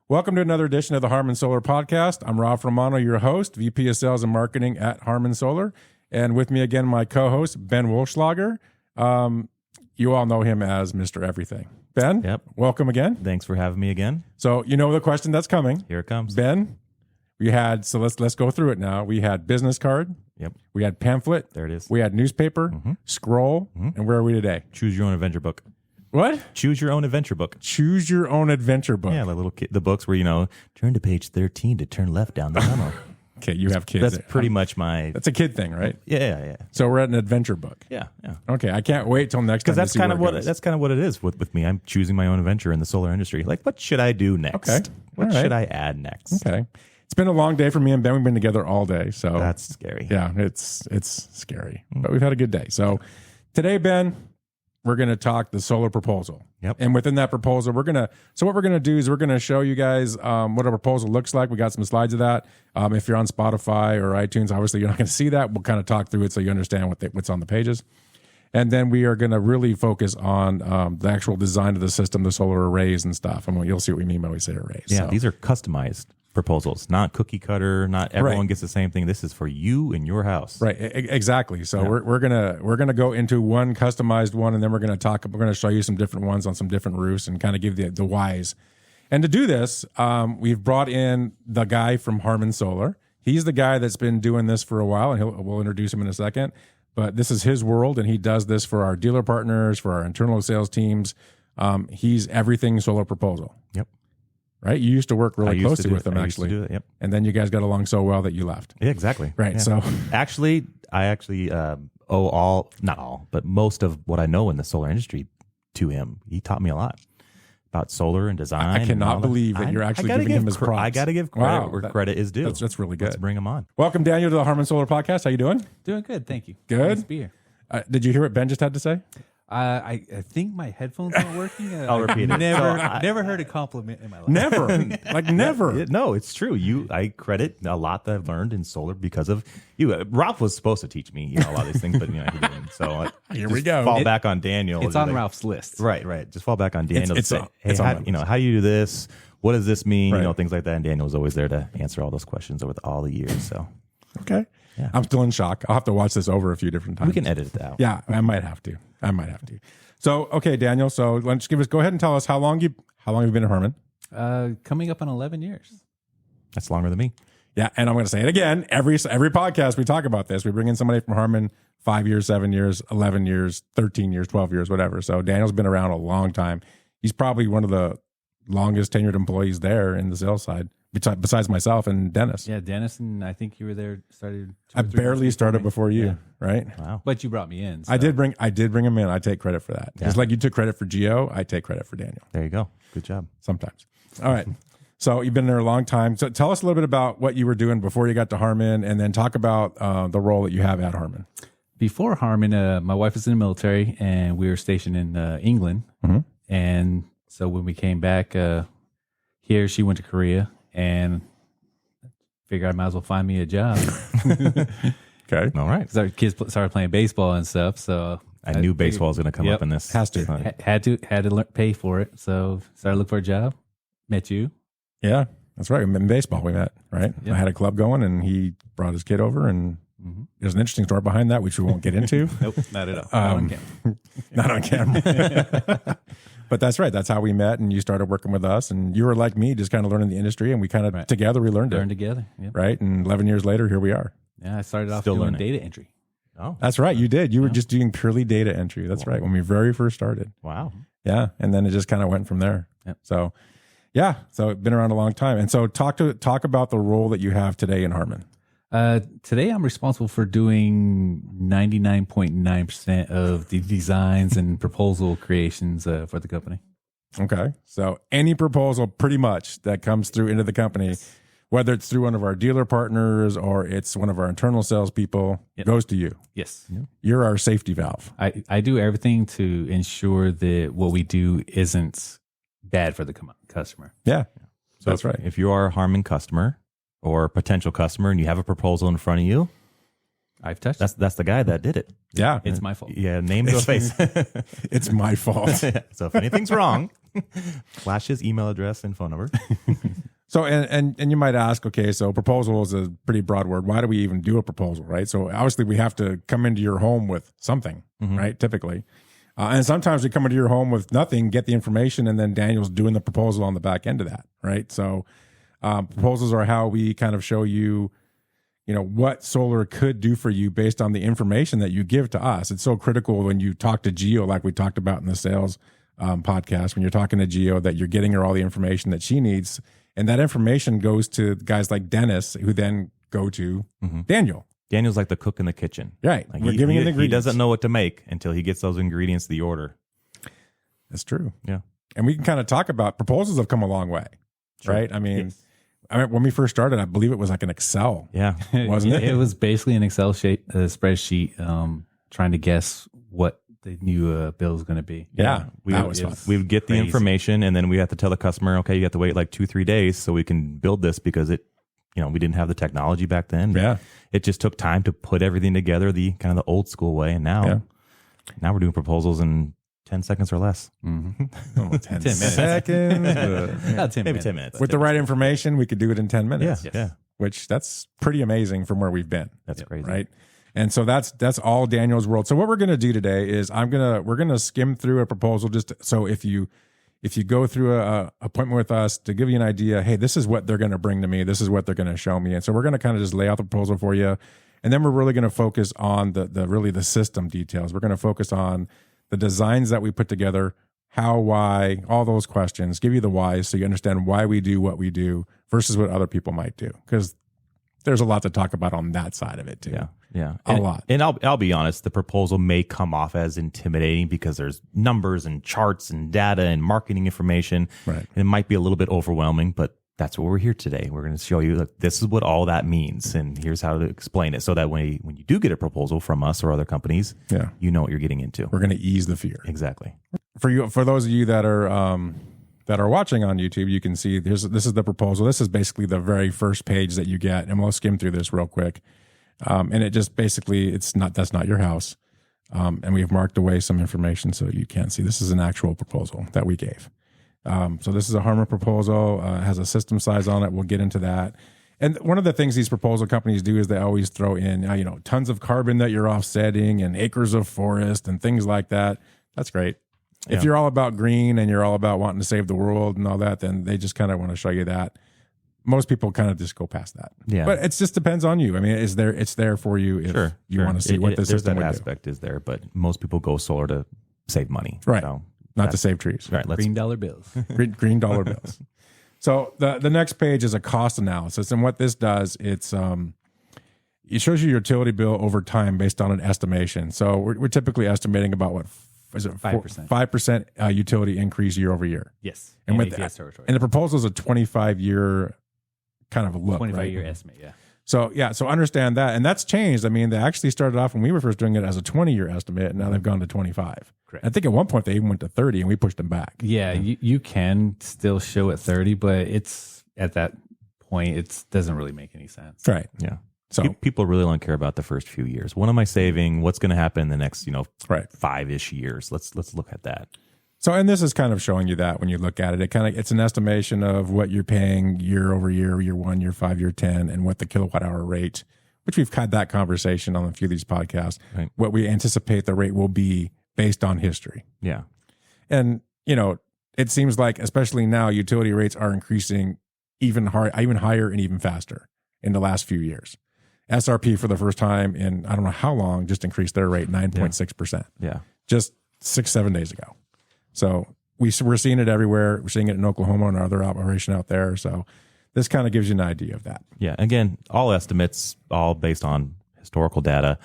Welcome to another edition of the Harman Solar Podcast. I'm Rob Romano, your host, VP of Sales and Marketing at Harman Solar. And with me again, my co-host, Ben Wolfschlager. You all know him as Mr. Everything. Ben, Yep. Welcome again. Thanks for having me again. So you know the question that's coming. Here it comes. Ben, let's go through it now. We had business card. Yep. We had pamphlet. There it is. We had newspaper, scroll, and where are we today? Choose your own adventure book. What? Choose your own adventure book. Choose your own adventure book. Yeah, like little the books where, turn to page 13 to turn left down the tunnel. Okay, you have kids. That's pretty much my... That's a kid thing, right? Yeah. So we're at an adventure book. Yeah. Okay, I can't wait till next time. Because that's kind of what it is with me. I'm choosing my own adventure in the solar industry. Like, what should I do next? Okay. What should I add next? Okay. It's been a long day for me and Ben. We've been together all day. So that's scary. Yeah, it's scary. But we've had a good day. So today, Ben, we're going to talk the solar proposal. Yep. And within that proposal, what we're going to do is we're going to show you guys what a proposal looks like. We got some slides of that. If you're on Spotify or iTunes, obviously you're not going to see that. We'll kind of talk through it so you understand what's on the pages. And then we are going to really focus on the actual design of the system, the solar arrays and stuff. And you'll see what we mean when we say arrays. Yeah, so. These are customized proposals, not cookie cutter. Not everyone gets the same thing. This is for you and your house. Right, exactly. So we're gonna go into one customized one, and then we're gonna show you some different ones on some different roofs and kind of give the whys. And to do this, we've brought in the guy from Harman Solar. He's the guy that's been doing this for a while, and we'll introduce him in a second. But this is his world, and he does this for our dealer partners, for our internal sales teams. He's everything solar proposal. Yep. Right? You used to work really closely with him, actually. Do it, yep. And then you guys got along so well that you left. Yeah, exactly. Right. Yeah. So I owe not all, but most of what I know in the solar industry to him. He taught me a lot about solar and design. I cannot believe that you're actually giving him his props. I got to give credit where credit is due. That's really good. Let's bring him on. Welcome, Daniel, to the Harman Solar Podcast. How you doing? Doing good, thank you. Good. Nice to be here. Did you hear what Ben just had to say? I think my headphones aren't working. I'll repeat it. Never heard a compliment in my life. Never. Never. No, it's true. I credit a lot that I've learned in solar because of you. Ralph was supposed to teach me, a lot of these things, but he didn't. So here we go. Fall back on Daniel. It's on Ralph's list. Right. Just fall back on Daniel. It's on how my do you do this? What does this mean? Right. Things like that. And Daniel was always there to answer all those questions over all the years. So Okay. Yeah. I'm still in shock. I'll have to watch this over a few different times. we can edit it out. Yeah, I might have to. So, okay, Daniel. So go ahead and tell us how long you've been at Harman. Coming up on 11 years. That's longer than me. Yeah, and I'm going to say it again. Every podcast we talk about this. We bring in somebody from Harman 5 years, 7 years, 11 years, 13 years, 12 years, whatever. So Daniel's been around a long time. He's probably one of the longest tenured employees there in the sales side, besides myself and Dennis. Yeah, Dennis, and I think you were there. I barely started before you, right? Wow. But you brought me in. So. I did bring him in. I take credit for that. Just like you took credit for Gio, I take credit for Daniel. There you go. Good job. Sometimes. All right. So you've been there a long time. So tell us a little bit about what you were doing before you got to Harman, and then talk about the role that you have at Harman. Before Harman, my wife was in the military, and we were stationed in England. Mm-hmm. And so when we came back here, she went to Korea, and figured I might as well find me a job. Okay. All right. Because our kids started playing baseball and stuff, so I knew baseball was going to come up in this. Has to. had to pay for it. So started looking for a job. Met you. Yeah, that's right. In baseball, we met, right? Yeah. I had a club going, and he brought his kid over, and there's an interesting story behind that, which we won't get into. Nope, not at all. Not on camera. Not on camera. But that's right. That's how we met, and you started working with us, and you were like me, just kind of learning the industry, and we kind of together we learned Learned it, together. Yep. right? And 11 years later, here we are. Yeah, I started off Still doing learning. data entry. Oh, That's right. You did. You were just doing purely data entry. That's right. When we very first started. wow. Yeah, and then it just kind of went from there. Yep. So, yeah, so it's been around a long time. And so talk about the role that you have today in Harman. Today, I'm responsible for doing 99.9% of the designs and proposal creations for the company. Okay, so any proposal pretty much that comes through into the company, whether it's through one of our dealer partners or it's one of our internal salespeople, goes to you. Yes. You're our safety valve. I do everything to ensure that what we do isn't bad for the customer. Yeah, So that's right. If you are a Harman customer or potential customer and you have a proposal in front of you, I've touched it. that's the guy that did it. Yeah, It's my fault. Yeah, name to a face. it's my fault. So if anything's wrong, Flash his email address and phone number. So, and you might ask, okay, so proposal is a pretty broad word. Why do we even do a proposal, right? So obviously we have to come into your home with something, right? Typically. And sometimes we come into your home with nothing, get the information, and then Daniel's doing the proposal on the back end of that, right? So proposals are how we kind of show you, what solar could do for you based on the information that you give to us. It's so critical when you talk to Geo, like we talked about in the sales podcast, when you're talking to Geo, that you're getting her all the information that she needs. And that information goes to guys like Dennis, who then go to Daniel. Daniel's like the cook in the kitchen. Right. Like We're giving him the he ingredients. doesn't know what to make until he gets those ingredients to the order. That's true. Yeah. And we can kind of talk about proposals have come a long way, right? I mean, when we first started, I believe it was like an Excel, Yeah. wasn't it? It was basically an Excel spreadsheet, trying to guess what the new bill is going to be. Yeah. We that was fun. We would get the Crazy. information, and then we have to tell the customer, okay, you have to wait like 2-3 days so we can build this, because we didn't have the technology back then. Yeah. It just took time to put everything together the kind of the old school way. And now we're doing proposals in 10 seconds or less. Oh, 10 minutes. seconds. About 10 Maybe minutes. 10 minutes. With the right information, we could do it in 10 minutes. Yeah. Yes. Yeah. Which that's pretty amazing from where we've been. That's crazy. Right. And so that's all Daniel's world. So what we're going to do today is we're going to skim through a proposal, just so if you go through a appointment with us, to give you an idea, hey, this is what they're going to bring to me. This is what they're going to show me. And so we're going to kind of just lay out the proposal for you. And then we're really going to focus on the system details. We're going to focus on the designs that we put together, how, why, all those questions, give you the whys so you understand why we do what we do versus what other people might do. Because there's a lot to talk about on that side of it too. Yeah. Yeah. A lot. And I'll be honest, the proposal may come off as intimidating because there's numbers and charts and data and marketing information. Right. And it might be a little bit overwhelming, but that's what we're here today. We're going to show you that this is what all that means, and here's how to explain it, so that when you do get a proposal from us or other companies, you know what you're getting into. We're going to ease the fear. Exactly. For those of you that are watching on YouTube, you can see this is the proposal. This is basically the very first page that you get, and we'll skim through this real quick. And it just basically, that's not your house. And we've marked away some information so you can't see. This is an actual proposal that we gave. So this is a Harmon proposal, has a system size on it. We'll get into that. And one of the things these proposal companies do is they always throw in, tons of carbon that you're offsetting and acres of forest and things like that. That's great. If you're all about green and you're all about wanting to save the world and all that, then they just kind of want to show you that. Most people kind of just go past that. Yeah. But it just depends on you. I mean, it's there for you if you want to see what the system would do. Aspect is there, but most people go solar to save money. Right. So not to save trees. Right. Green dollar bills. Green dollar bills. So the next page is a cost analysis. And what this does, it shows you your utility bill over time based on an estimation. So we're typically estimating about what is it 5%. 5% utility increase year over year. Yes. And with ATS territory. and the proposal is a 25-year kind of a look. 25-year right? estimate, yeah. So understand that, and that's changed. I mean, they actually started off when we were first doing it as a 20-year estimate, and now they've gone to 25. Correct. I think at one point they even went to 30, and we pushed them back. Yeah, you can still show at 30, but it's at that point, it doesn't really make any sense. Right. Yeah. So people really don't care about the first few years. What am I saving? What's going to happen in the next, right. 5-ish years? Let's look at that. So, and this is kind of showing you that when you look at it, it's an estimation of what you're paying year over year, year 1, year 5, year 10, and what the kilowatt hour rate, which we've had that conversation on a few of these podcasts, right. What we anticipate the rate will be based on history. Yeah. And, it seems like, especially now, utility rates are increasing even higher and even faster in the last few years. SRP for the first time in, I don't know how long, just increased their rate 9.6%. Yeah. Just 6-7 days ago. So we're seeing it everywhere. We're seeing it in Oklahoma and our other operation out there. So this kind of gives you an idea of that. Yeah. Again, all estimates, all based on historical data,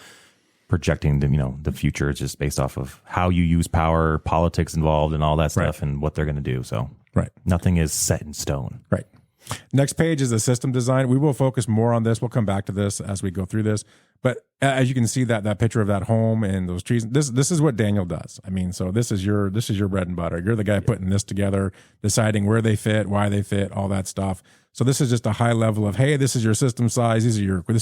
projecting the future. It's just based off of how you use power, politics involved, and all that stuff, right. and what they're going to do. So nothing is set in stone. Right. Next page is the system design. We will focus more on this. We'll come back to this as we go through this. But as you can see, that picture of that home and those trees, this is what Daniel does. I mean, so this is your bread and butter. You're the guy putting this together, deciding where they fit, why they fit, all that stuff. So this is just a high level of, hey, this is your system size. This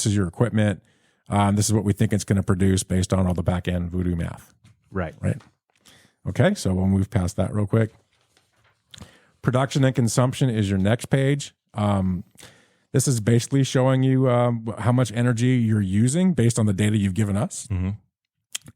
is your equipment. This is what we think it's going to produce based on all the back end voodoo math. Right. Okay. So we'll move past that real quick. Production and consumption is your next page. This is basically showing you how much energy you're using based on the data you've given us,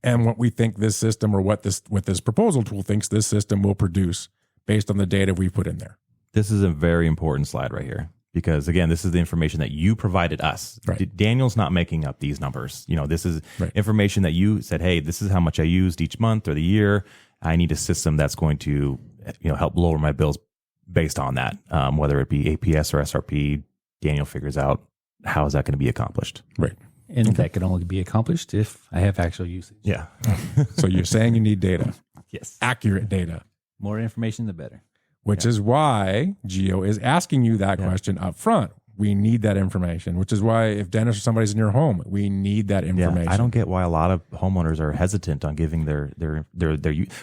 and what we think this system, or what this proposal tool thinks this system will produce based on the data we put in there. This is a very important slide right here, because again, this is the information that you provided us. Right. Daniel's not making up these numbers. This is information that you said, hey, this is how much I used each month or the year. I need a system that's going to help lower my bills based on that, whether it be APS or SRP. Daniel figures out how is that going to be accomplished. Right. And that can only be accomplished if I have actual usage. Yeah. So you're saying you need data. Yes. Accurate data. More information, the better. Which is why Geo is asking you that question up front. We need that information, which is why if Dennis or somebody's in your home, we need that information. I don't get why a lot of homeowners are hesitant on giving their we're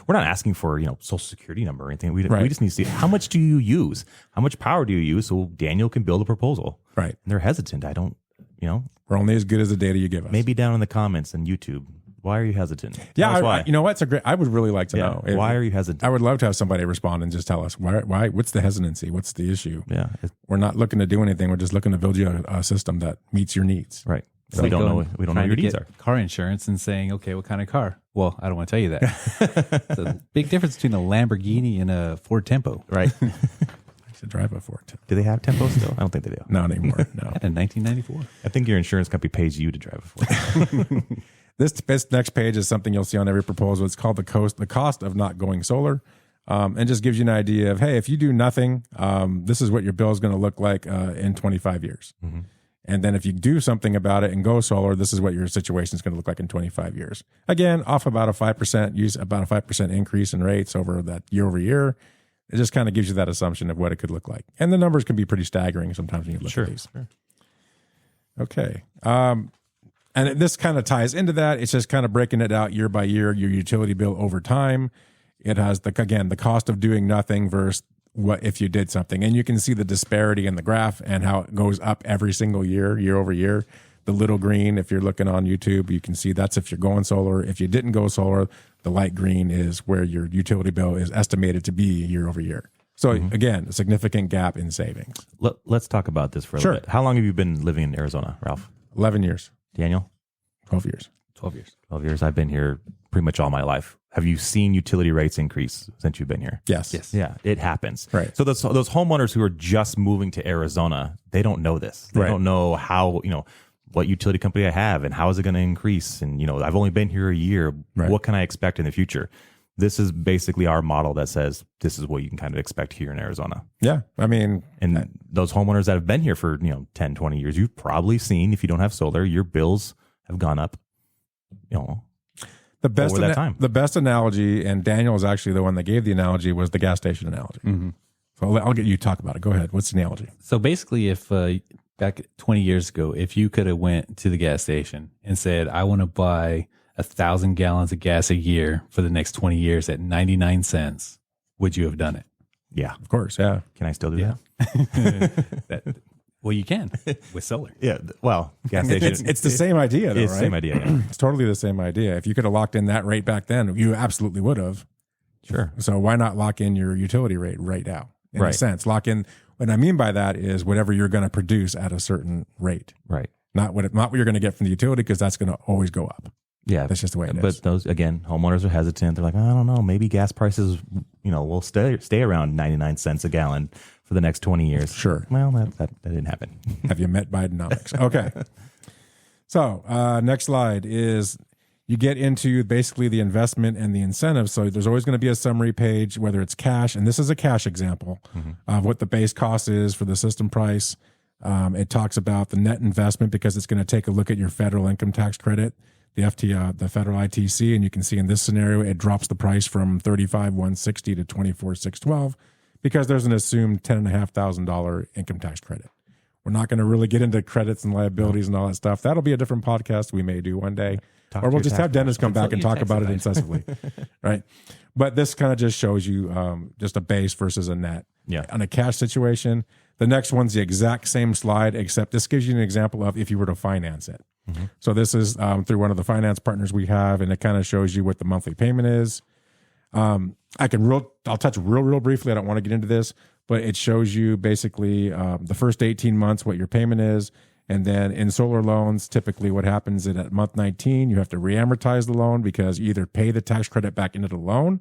not asking for, social security number or anything. We just need to see how much do you use? How much power do you use? So Daniel can build a proposal. Right. And they're hesitant. I don't, we're only as good as the data you give us. Maybe down in the comments on YouTube. Why are you hesitant? Yeah, why. You know what? I would really like to know. Why are you hesitant? I would love to have somebody respond and just tell us why. What's the hesitancy? What's the issue? Yeah, we're not looking to do anything. We're just looking to build you a system that meets your needs. Right. So we don't know what your needs are. Car insurance and saying, okay, what kind of car? Well, I don't want to tell you that. It's a big difference between a Lamborghini and a Ford Tempo. Right. I used to drive a Ford Tempo. Do they have Tempo still? I don't think they do. Not anymore. No. In 1994. I think your insurance company pays you to drive a Ford. This next page is something you'll see on every proposal. It's called the cost of not going solar, and just gives you an idea of, hey, if you do nothing, this is what your bill is going to look like in 25 years. Mm-hmm. And then if you do something about it and go solar, this is what your situation is going to look like in 25 years. Again, off about a 5% increase in rates over that year over year. It just kind of gives you that assumption of what it could look like. And the numbers can be pretty staggering sometimes when you look at these. Sure. Okay. And this kind of ties into that. It's just kind of breaking it out year by year, your utility bill over time. It has, the cost of doing nothing versus what if you did something. And you can see the disparity in the graph and how it goes up every single year, year over year. The little green, if you're looking on YouTube, you can see that's if you're going solar. If you didn't go solar, the light green is where your utility bill is estimated to be year over year. So again, a significant gap in savings. Let's talk about this for a little bit. How long have you been living in Arizona, Ralph? 11 years. Daniel? 12 years. 12 years. 12 years. I've been here pretty much all my life. Have you seen utility rates increase since you've been here? Yes. Yeah, it happens. Right. So those homeowners who are just moving to Arizona, they don't know this. They don't know how, what utility company I have and how is it going to increase? And, I've only been here a year. Right. What can I expect in the future? This is basically our model that says this is what you can kind of expect here in Arizona. Yeah. I mean, and those homeowners that have been here for, 10, 20 years, you've probably seen, if you don't have solar, your bills have gone up, the best over that time. The best analogy, and Daniel is actually the one that gave the analogy, was the gas station analogy. Mm-hmm. So I'll get you to talk about it. Go ahead. What's the analogy? So basically, if back 20 years ago, if you could have went to the gas station and said, I want to buy 1,000 gallons of gas a year for the next 20 years at 99 cents, would you have done it? Yeah, of course. Yeah. Can I still do that? Well, you can with solar. Yeah. Well, gas station. It's the same idea, though, it's right? the same idea. Yeah. It's totally the same idea. If you could have locked in that rate back then, you absolutely would have. Sure. So why not lock in your utility rate right now? In a sense, lock in. What I mean by that is whatever you're going to produce at a certain rate. Right. Not what you're going to get from the utility, because that's going to always go up. Yeah, that's just the way it is. But those, again, homeowners are hesitant. They're like, I don't know, maybe gas prices, will stay around 99 cents a gallon for the next 20 years. Sure. Well, that didn't happen. Have you met Bidenomics? Okay. So next slide is you get into basically the investment and the incentives. So there's always going to be a summary page, whether it's cash, and this is a cash example of what the base cost is for the system price. It talks about the net investment because it's going to take a look at your federal income tax credit, the the federal ITC, and you can see in this scenario it drops the price from $35,160 to $24,612 because there's an assumed $10,500 income tax credit. We're not going to really get into credits and liabilities and all that stuff. That'll be a different podcast we may do one day, or we'll just have Dennis come back and talk about it incessantly, right? But this kind of just shows you just a base versus a net. Yeah. On a cash situation, the next one's the exact same slide, except this gives you an example of if you were to finance it. Mm-hmm. So this is through one of the finance partners we have, and it kind of shows you what the monthly payment is. I'll touch real briefly. I don't want to get into this, but it shows you basically the first 18 months what your payment is. And then in solar loans, typically what happens is at month 19, you have to reamortize the loan because you either pay the tax credit back into the loan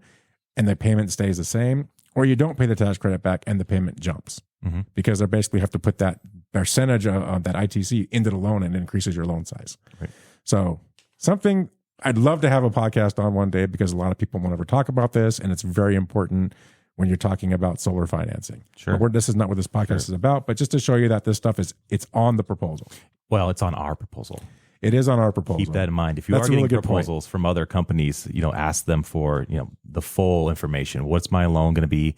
and the payment stays the same, or you don't pay the tax credit back and the payment jumps because they basically have to put that percentage of that ITC into the loan and it increases your loan size. Right. So something I'd love to have a podcast on one day because a lot of people won't ever talk about this, and it's very important when you're talking about solar financing. Sure. This is not what this podcast is about, but just to show you that this stuff it's on the proposal. Well, it's on our proposal. It is on our proposal. Keep that in mind. If you are getting proposals from other companies, ask them for, the full information. What's my loan going to be,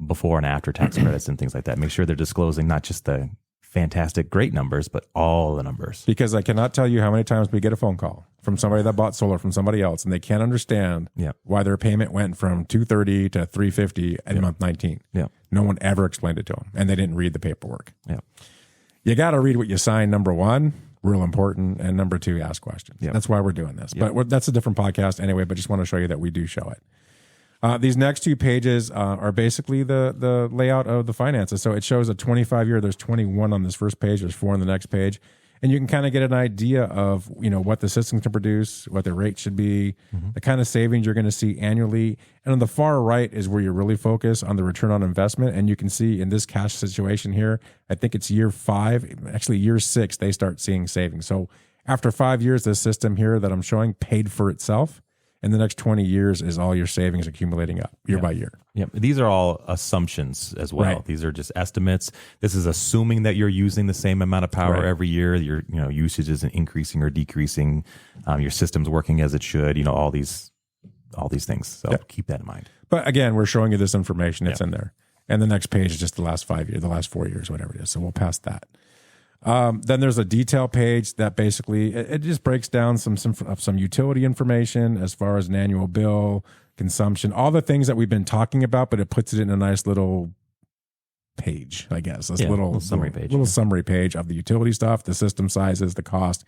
before and after tax credits and things like that. Make sure they're disclosing not just the fantastic, great numbers, but all the numbers. Because I cannot tell you how many times we get a phone call from somebody that bought solar from somebody else, and they can't understand why their payment went from $230 to $350 in month 19. Yeah, no one ever explained it to them, and they didn't read the paperwork. Yeah, you got to read what you sign. Number one, real important, and number two, ask questions. Yeah, that's why we're doing this. But that's a different podcast anyway. But just want to show you that we do show it. These next two pages are basically the layout of the finances. So it shows a 25-year. There's 21 on this first page. There's 4 on the next page. And you can kind of get an idea of, what the system can produce, what the rate should be, the kind of savings you're going to see annually. And on the far right is where you really focus on the return on investment. And you can see in this cash situation here, I think it's year 5, actually year 6, they start seeing savings. So after 5 years, this system here that I'm showing paid for itself. And the next 20 years is all your savings accumulating up year by year. Yeah, these are all assumptions as well. Right. These are just estimates. This is assuming that you're using the same amount of power every year. Your usage isn't increasing or decreasing. Your system's working as it should. All these things. So keep that in mind. But again, we're showing you this information. It's in there. And the next page is just the last 5 years, the last 4 years, whatever it is. So we'll pass that. Then there's a detail page that basically it just breaks down some utility information as far as an annual bill, consumption, all the things that we've been talking about, but it puts it in a nice little page, I guess. This little summary page. Little summary page of the utility stuff, the system sizes, the cost.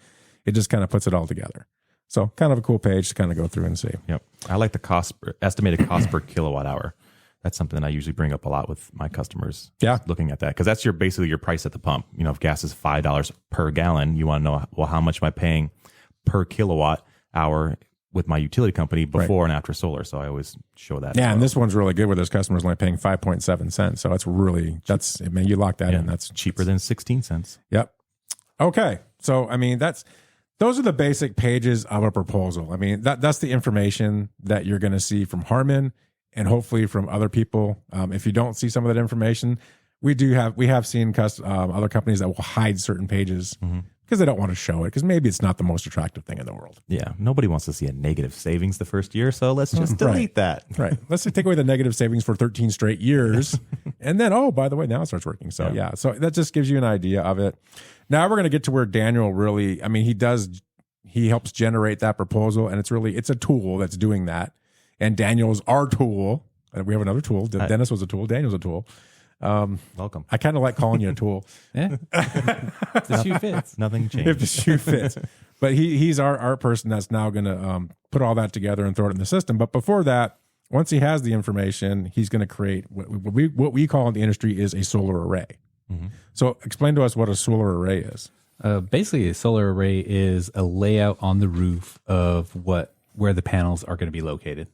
It just kind of puts it all together. So kind of a cool page to kind of go through and see. Yep. I like the estimated cost per kilowatt hour. That's something that I usually bring up a lot with my customers. Yeah. Looking at that. Because that's basically your price at the pump. If gas is $5 per gallon, you want to know, well, how much am I paying per kilowatt hour with my utility company before and after solar? So I always show that. Yeah. And this one's really good where this customer's only paying 5.7 cents. So you lock that in. That's cheaper than 16 cents. Yep. Okay. So, those are the basic pages of a proposal. That's the information that you're going to see from Harman and hopefully from other people. If you don't see some of that information, we have seen other companies that will hide certain pages because they don't want to show it because maybe it's not the most attractive thing in the world. Yeah, nobody wants to see a negative savings the first year, so let's just delete that. Right. Let's take away the negative savings for 13 straight years, and then by the way, now it starts working. So so that just gives you an idea of it. Now we're going to get to where Daniel really, he helps generate that proposal, and it's a tool that's doing that. And Daniel's our tool. We have another tool. Dennis was a tool. Daniel's a tool. Welcome. I kind of like calling you a tool. Yeah. If the shoe fits. Nothing changed. If the shoe fits. But he's our person that's now going to put all that together and throw it in the system. But before that, once he has the information, he's going to create what we call in the industry is a solar array. Mm-hmm. So explain to us what a solar array is. Basically, a solar array is a layout on the roof of where the panels are going to be located.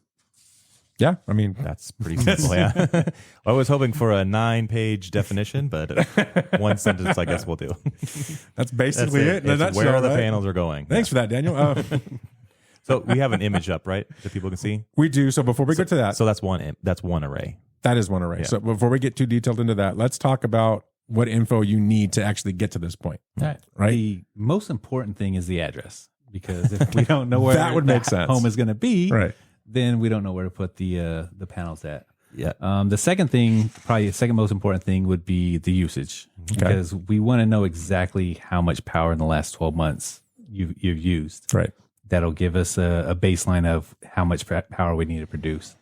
Yeah, that's pretty simple. Yeah, I was hoping for a 9-page definition, but one sentence, I guess, will do. That's basically it. It's where the panels are going. Thanks for that, Daniel. So we have an image up, right, that people can see. We do. So before we get to that, so that's one array. That is one array. Yeah. So before we get too detailed into that, let's talk about what info you need to actually get to this point. Right. The most important thing is the address, because if we don't know where that would make sense. Home is going to be, then we don't know where to put the panels at. Yeah. The second thing, probably the second most important thing, would be the usage, because we want to know exactly how much power in the last 12 months you've used. Right. That'll give us a baseline of how much power we need to produce.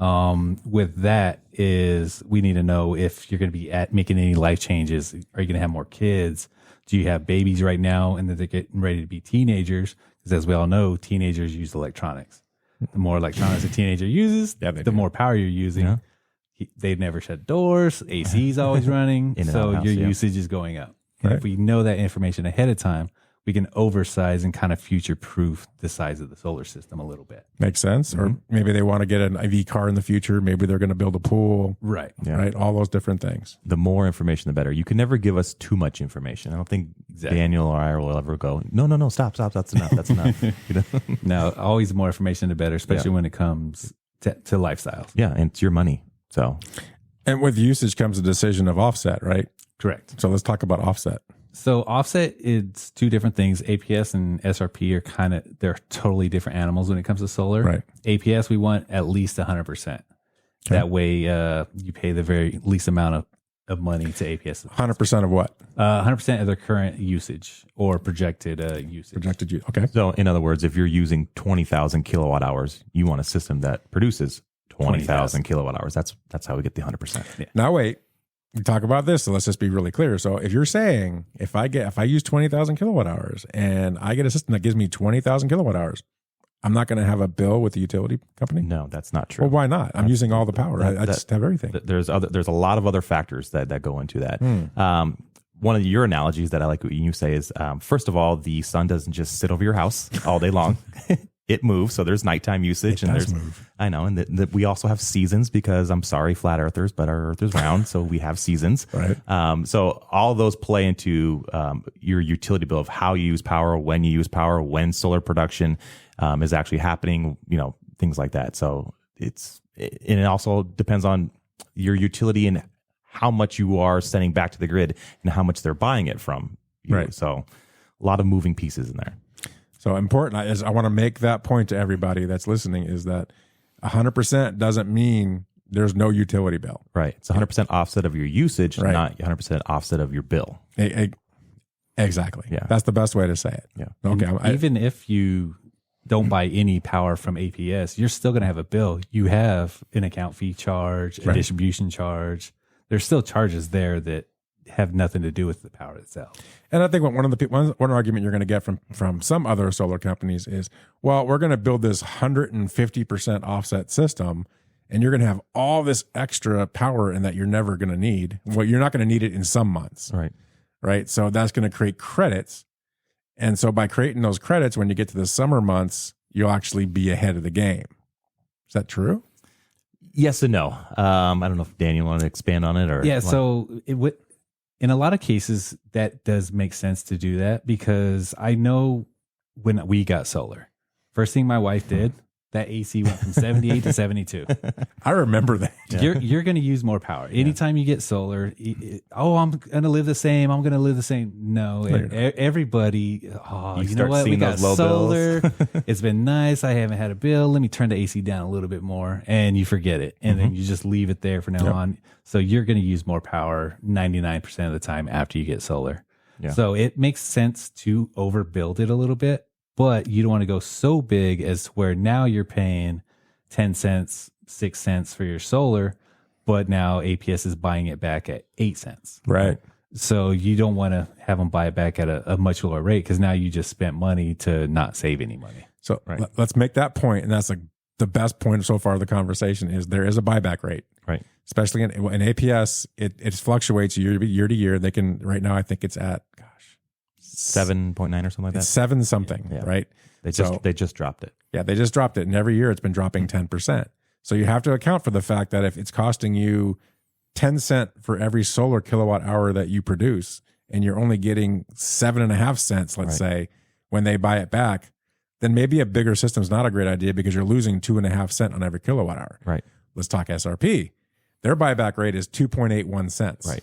With that is we need to know if you're going to be making any life changes. Are you going to have more kids? Do you have babies right now and that they're getting ready to be teenagers? Because as we all know, teenagers use electronics. The more electronics a teenager uses, the more power you're using. Yeah. They never shut doors. AC is always running. So your usage is going up. And if we know that information ahead of time, we can oversize and kind of future-proof the size of the solar system a little bit. Makes sense. Or maybe they want to get an EV car in the future. Maybe they're going to build a pool. Right. Yeah. Right. All those different things. The more information, the better. You can never give us too much information. I don't think Daniel or I will ever go, no, stop. That's enough. That's enough. No, always more information, the better, especially when it comes to lifestyles. Yeah, and it's your money. So, and with usage comes a decision of offset, right? Correct. So let's talk about offset. So offset is two different things. APS and SRP are they're totally different animals when it comes to solar. Right. APS, we want at least 100%. That way you pay the very least amount of money to APS. 100% of what? 100% of their current usage or projected usage. Projected use. Okay. So in other words, if you're using 20,000 kilowatt hours, you want a system that produces 20,000 kilowatt hours. That's how we get the 100%. Yeah. Now wait, we talk about this, so let's just be really clear. So if you're saying if I use 20,000 kilowatt hours and I get a system that gives me 20,000 kilowatt hours, I'm not going to have a bill with the utility company? No, that's not true. Well, why not? I'm using all the power. I just have everything. There's a lot of other factors that go into that. One of your analogies that I like what you say is, first of all, the sun doesn't just sit over your house all day long. It moves, so there's nighttime usage, and there's move. I know, and we also have seasons because I'm sorry, flat earthers, but our Earth is round, so we have seasons. Right. So all of those play into your utility bill of how you use power, when you use power, when solar production is actually happening. Things like that. So it also depends on your utility and how much you are sending back to the grid and how much they're buying it from. Right. So a lot of moving pieces in there. So important is I want to make that point to everybody that's listening is that 100% doesn't mean there's no utility bill. Right. It's 100% offset of your usage, not 100% offset of your bill. Exactly. Yeah. That's the best way to say it. Yeah. Okay. Even if you don't buy any power from APS, you're still going to have a bill. You have an account fee charge, a distribution charge. There's still charges there that have nothing to do with the power itself. And I think one argument you're going to get from some other solar companies is, well, we're going to build this 150% offset system, and you're going to have all this extra power in that you're never going to need. Well, you're not going to need it in some months. Right. So that's going to create credits. And so by creating those credits, when you get to the summer months, you'll actually be ahead of the game. Is that true? Yes and no. I don't know if Daniel wanted to expand on it or. Yeah. So in a lot of cases, that does make sense to do that because I know when we got solar, first thing my wife did, that AC went from 78 to 72. I remember that. Yeah. You're going to use more power. Anytime you get solar, I'm going to live the same. I'm going to live the same. No, everybody, you know what? We got solar. It's been nice. I haven't had a bill. Let me turn the AC down a little bit more. And you forget it. And then you just leave it there from now on. So you're going to use more power 99% of the time after you get solar. Yeah. So it makes sense to overbuild it a little bit. But you don't want to go so big as where now you're paying 10 cents, 6 cents for your solar, but now APS is buying it back at 8 cents. Right. So you don't want to have them buy it back at a much lower rate because now you just spent money to not save any money. So let's make that point, and that's like the best point so far of the conversation is there is a buyback rate. Right. Especially in APS, it fluctuates year to year. They can right now. I think it's at 7.9 or something like that. It's 7 something, right? They just dropped it. Yeah, they just dropped it, and every year it's been dropping 10%. So you have to account for the fact that if it's costing you 10 cents for every solar kilowatt hour that you produce, and you're only getting 7.5 cents, let's say, when they buy it back, then maybe a bigger system is not a great idea because you're losing 2.5 cents on every kilowatt hour. Right. Let's talk SRP. Their buyback rate is 2.81 cents. Right.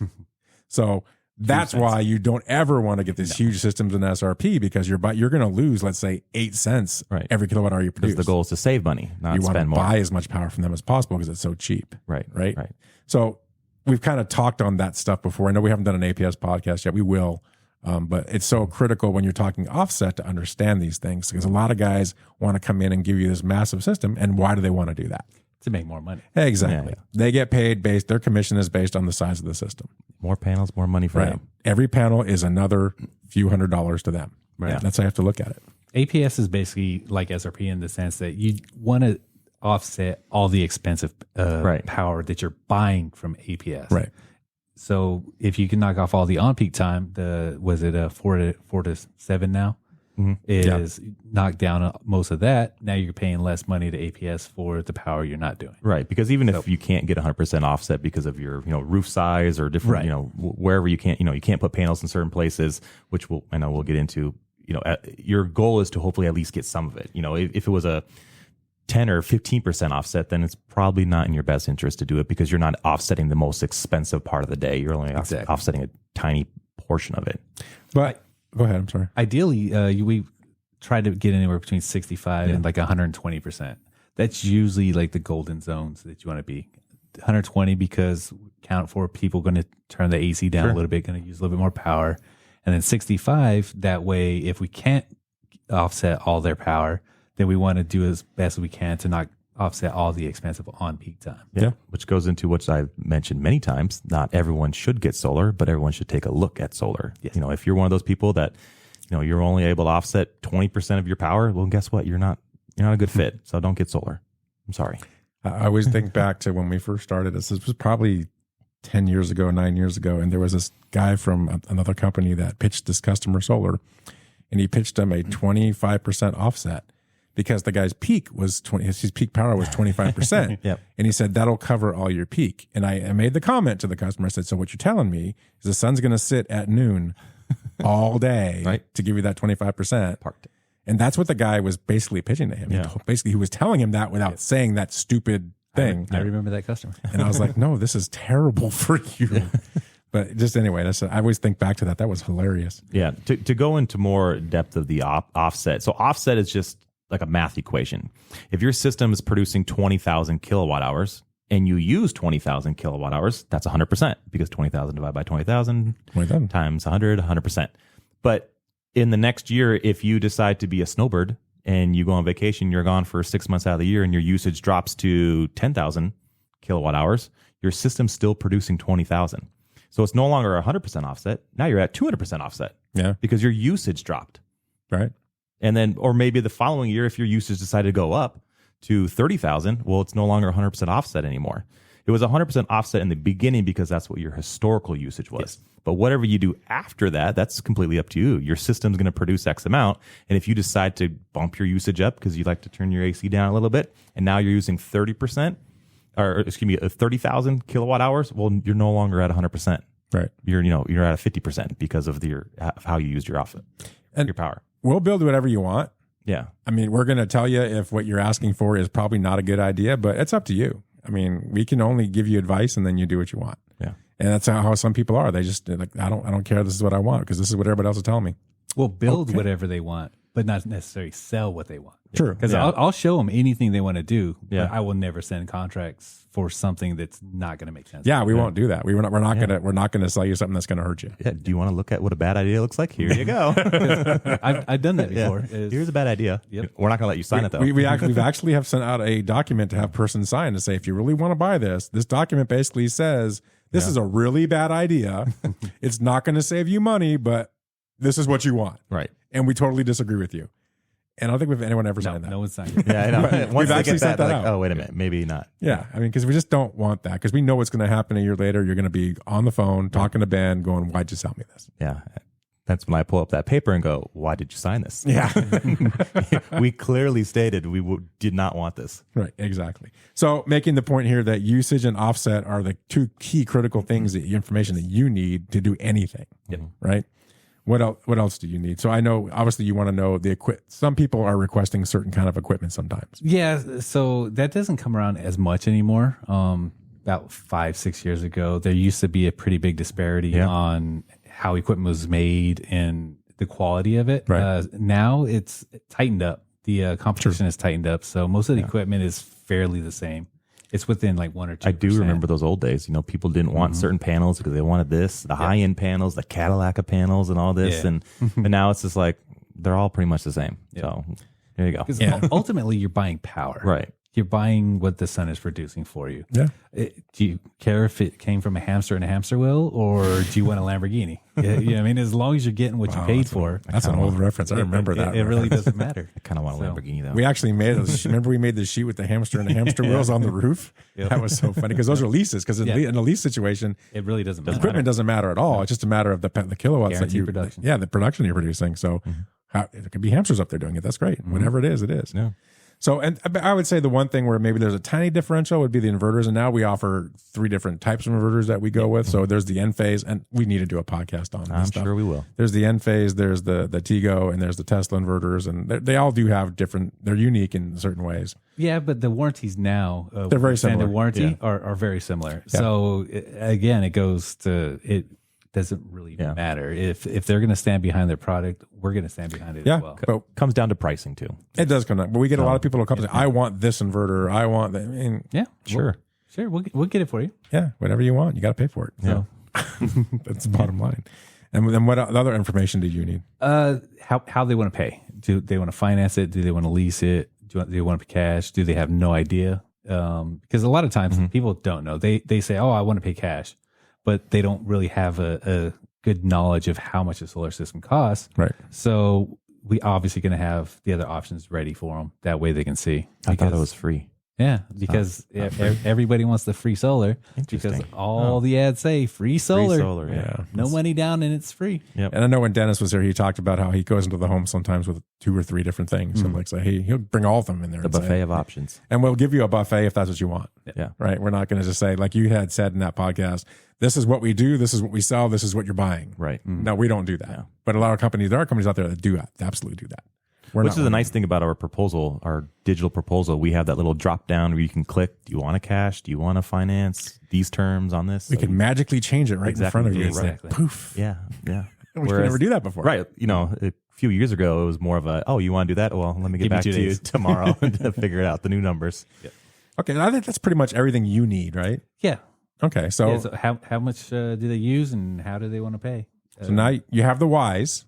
So that's why you don't ever want to get these huge systems in SRP because you're going to lose, let's say, 8 cents every kilowatt hour you produce. Because the goal is to save money, not you spend more. You want to buy as much power from them as possible because it's so cheap. Right. So we've kind of talked on that stuff before. I know we haven't done an APS podcast yet. We will. But it's so critical when you're talking offset to understand these things because a lot of guys want to come in and give you this massive system. And why do they want to do that? To make more money. Exactly. Yeah. They get paid their commission is based on the size of the system. More panels, more money for them. Every panel is another few $100s to them. Right. That's how you have to look at it. APS is basically like SRP in the sense that you want to offset all the expensive power that you're buying from APS. Right. So if you can knock off all the on-peak time, was it 4 to 7 now? Is knocked down most of that. Now you're paying less money to APS for the power you're not doing. Right. Because even if you can't get 100% offset because of your, roof size or different, wherever you can't, you can't put panels in certain places, which I know we'll get into, your goal is to hopefully at least get some of it. If it was a 10 or 15% offset, then it's probably not in your best interest to do it because you're not offsetting the most expensive part of the day. You're only offsetting a tiny portion of it. But go ahead. I'm sorry. Ideally, we try to get anywhere between 65 and like 120%. That's usually like the golden zones that you want to be. 120 because count for people going to turn the AC down a little bit, going to use a little bit more power. And then 65, that way, if we can't offset all their power, then we want to do as best as we can to not offset all the expensive on peak time. Yeah. Which goes into what I've mentioned many times. Not everyone should get solar, but everyone should take a look at solar. Yes. If you're one of those people that, you're only able to offset 20% of your power, well, guess what? You're not a good fit. So don't get solar. I'm sorry. I always think back to when we first started this. This was probably 10 years ago, 9 years ago. And there was this guy from another company that pitched this customer solar, and he pitched them a 25% offset because the guy's peak was his peak power was 25%. Yep. And he said, that'll cover all your peak. And I made the comment to the customer. I said, so what you're telling me is the sun's going to sit at noon all day to give you that 25%. Parked. And that's what the guy was basically pitching to him. Yeah. He was telling him that without saying that stupid thing. I remember that customer. And I was like, no, this is terrible for you. But just anyway, I always think back to that. That was hilarious. Yeah. To go into more depth of the offset. So offset is just like a math equation. If your system is producing 20,000 kilowatt hours and you use 20,000 kilowatt hours, that's 100% because 20,000 divided by 20,000 times 100%. But in the next year, if you decide to be a snowbird and you go on vacation, you're gone for 6 months out of the year and your usage drops to 10,000 kilowatt hours, your system's still producing 20,000. So it's no longer 100% offset. Now you're at 200% offset. Yeah. Because your usage dropped. Right. And then, or maybe the following year, if your usage decided to go up to 30,000, well, it's no longer 100% offset anymore. It was 100% offset in the beginning because that's what your historical usage was. Yes. But whatever you do after that, that's completely up to you. Your system's going to produce X amount. And if you decide to bump your usage up because you'd like to turn your AC down a little bit, and now you're using 30%, or excuse me, 30,000 kilowatt hours, well, you're no longer at 100%. Right. You're at a 50% because of how you used your offset and your power. We'll build whatever you want. Yeah. I mean, we're going to tell you if what you're asking for is probably not a good idea, but it's up to you. I mean, we can only give you advice and then you do what you want. Yeah. And that's how some people are. They just like, I don't care. This is what I want because this is what everybody else is telling me. We'll build whatever they want, but not necessarily sell what they want. True. Because I'll show them anything they want to do, but I will never send contracts for something that's not going to make sense. Yeah, we won't do that. We're not gonna sell you something that's going to hurt you. Yeah. Do you want to look at what a bad idea looks like? Here you go. I've done that before. Here's a bad idea. Yep. We're not going to let you sign it though. We've actually have sent out a document to have persons sign to say, if you really want to buy this document basically says this is a really bad idea. It's not going to save you money, but this is what you want. Right. And we totally disagree with you. And I don't think anyone ever signed that. No one signed it. Yeah, I know. We've actually sent that out. Oh, wait a minute. Maybe not. Yeah. I mean, because we just don't want that because we know what's going to happen a year later. You're going to be on the phone talking to Ben going, why'd you sell me this? Yeah. That's when I pull up that paper and go, why did you sign this? Yeah. We clearly stated we did not want this. Right. Exactly. So making the point here that usage and offset are the two key critical things, the information that you need to do anything. Yep. Right. What else do you need? So I know, obviously, you want to know the some people are requesting certain kind of equipment sometimes. Yeah, so that doesn't come around as much anymore. About 5-6 years ago, there used to be a pretty big disparity on how equipment was made and the quality of it. Right. Now it's tightened up. The competition has tightened up, so most of the equipment is fairly the same. It's within like 1 or 2%. I do remember those old days. People didn't want certain panels because they wanted this, the high-end panels, the Cadillac of panels and all this. And now it's just like, they're all pretty much the same. So there you go. Because ultimately you're buying power. Right. you're buying what the sun is producing for you. Yeah. Do you care if it came from a hamster in a hamster wheel, or do you want a Lamborghini? I mean, as long as you're getting what you paid for. That's an old reference. I remember that. It really doesn't matter. I kind of want a Lamborghini though. We actually remember we made the sheet with the hamster and the hamster wheels on the roof? Yep. That was so funny because those are leases. Because in a lease situation, it really doesn't matter. Equipment doesn't matter at all. It's just a matter of the kilowatts Guaranteed that you production. Yeah, the production you're producing. So it could be hamsters up there doing it. That's great. Whatever it is, it is. Yeah. So, and I would say the one thing where maybe there's a tiny differential would be the inverters. And now we offer 3 different types of inverters that we go with. So there's the N phase, and we need to do a podcast on this I'm stuff. sure we will. There's the N phase, there's the Tigo, and there's the Tesla inverters. And they all do have they're unique in certain ways. Yeah, but the warranties now, they're very similar. Standard warranty are very similar. Yeah. So again, it goes to it. Doesn't really matter if they're going to stand behind their product. We're going to stand behind it as well. But comes down to pricing too. It does come down. But we get a lot of people who come and say, "I want this inverter. I want that." I mean, sure, we'll get it for you. Yeah, whatever you want, you got to pay for it. Yeah, so, that's the bottom line. And then what other information do you need? How they want to pay? Do they want to finance it? Do they want to lease it? Do they want to pay cash? Do they have no idea? Because a lot of times people don't know. They say, "Oh, I want to pay cash." But they don't really have a good knowledge of how much a solar system costs. Right. So we obviously going to have the other options ready for them. That way they can see. I thought it was free. Yeah, because everybody wants the free solar. Because all the ads say free solar. Free solar, yeah. No money down and it's free. Yep. And I know when Dennis was there, he talked about how he goes into the home sometimes with 2 or 3 different things. And like say, hey, he'll bring all of them in there. The buffet of options. And we'll give you a buffet if that's what you want. Yeah. Right. We're not going to just say, like you had said in that podcast, this is what we do, this is what we sell, this is what you're buying. Right. No, we don't do that. Yeah. But a lot of companies, there are companies out there that do that, absolutely do that. Which is the nice thing about our proposal, our digital proposal. We have that little drop down where you can click, do you want to cash? Do you want to finance these terms on this? We can magically change it right in front of you. Exactly. Poof. Yeah. Yeah. We could never do that before. Right. You know, a few years ago, it was more of a, oh, you want to do that? Well, let me get back to you tomorrow to figure it out, the new numbers. Yeah. Okay. I think that's pretty much everything you need, right? Yeah. Okay. So, so how much do they use and how do they want to pay? So now you have the whys.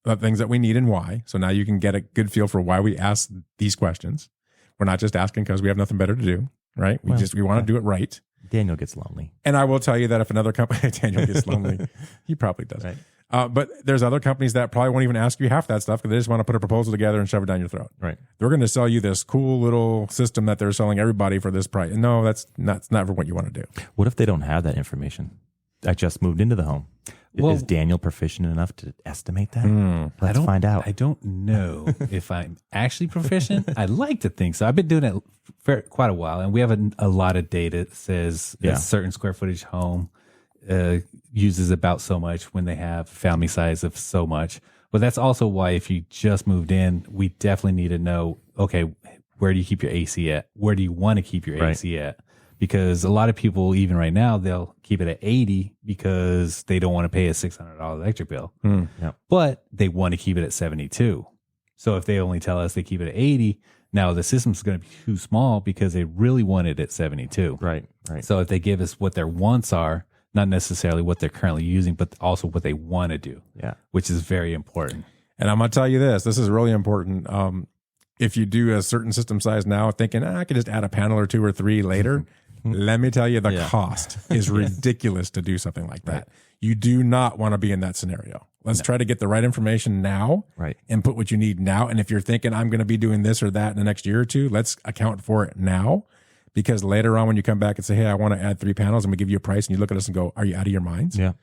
The things that we need and why. So now you can get a good feel for why we ask these questions. We're not just asking because we have nothing better to do, right? We want to do it right. Daniel gets lonely. And I will tell you that if another company, Daniel gets lonely, he probably does. Right. But there's other companies that probably won't even ask you half that stuff because they just want to put a proposal together and shove it down your throat. Right. They're going to sell you this cool little system that they're selling everybody for this price. No, that's not for what you want to do. What if they don't have that information? I just moved into the home. Is Daniel proficient enough to estimate that? Let's find out. I don't know if I'm actually proficient. I like to think so. I've been doing it for quite a while, and we have a lot of data that says a certain square footage home uses about so much when they have family size of so much. But that's also why if you just moved in, we definitely need to know, okay, where do you keep your AC at? Where do you want to keep your AC at? Because a lot of people, even right now, they'll keep it at 80 because they don't want to pay a $600 electric bill. But they want to keep it at 72. So if they only tell us they keep it at 80, now the system's going to be too small because they really want it at 72. Right. So if they give us what their wants are, not necessarily what they're currently using, but also what they want to do, which is very important. And I'm going to tell you this is really important. If you do a certain system size now, thinking, I could just add a panel or 2 or 3 later, let me tell you, the cost is ridiculous to do something like that. Right. You do not want to be in that scenario. Let's try to get the right information now and put what you need now. And if you're thinking, I'm going to be doing this or that in the next year or 2, let's account for it now. Because later on, when you come back and say, hey, I want to add 3 panels, and we give you a price, and you look at us and go, are you out of your minds? Yeah.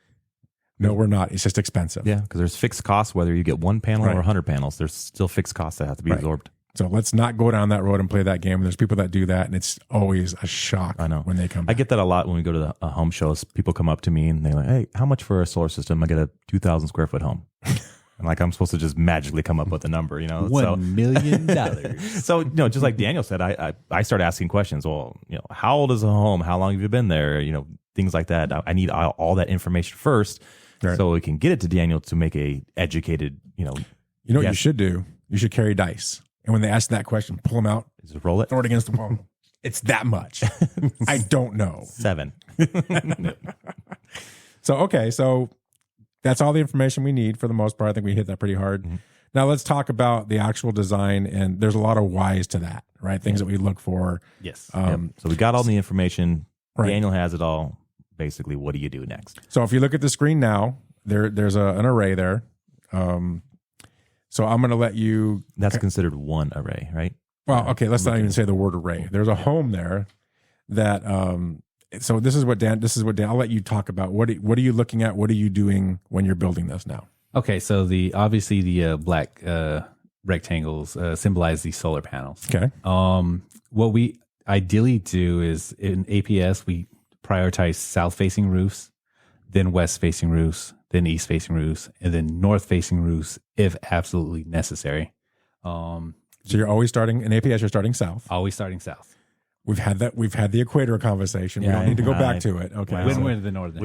No, we're not. It's just expensive. Yeah, because there's fixed costs, whether you get 1 panel or 100 panels. There's still fixed costs that have to be absorbed. So let's not go down that road and play that game. There's people that do that, and it's always a shock when they come back. I get that a lot when we go to the home shows. People come up to me and they're like, hey, how much for a solar system? I get a 2,000 square foot home. And like I'm supposed to just magically come up with a number, you know? $1 million. So, you know, just like Daniel said, I start asking questions. Well, you know, how old is a home? How long have you been there? You know, things like that. I need all that information first so we can get it to Daniel to make a educated, You know what you should do? You should carry dice. And when they ask that question, pull them out, just roll it, throw it against the wall. It's that much. I don't know. 7. So that's all the information we need for the most part. I think we hit that pretty hard. Now let's talk about the actual design, and there's a lot of whys to that, right? Things that we look for. Yes. So we got all the information. Right. Daniel has it all. Basically, what do you do next? So if you look at the screen now, there's an array there. So I'm going to let you. That's considered one array, right? Well, okay, let's not even say the word array. There's a home there that. So this is what Dan. I'll let you talk about. What are you looking at? What are you doing when you're building this now? Okay, so obviously the black rectangles symbolize the solar panels. Okay. What we ideally do is in APS we prioritize south-facing roofs, then west-facing roofs, then east-facing roofs, and then north-facing roofs if absolutely necessary. So you're always starting in APS. You're starting south. Always starting south. We've had the equator conversation. We don't need to go back to it. Okay. When we're in the northern.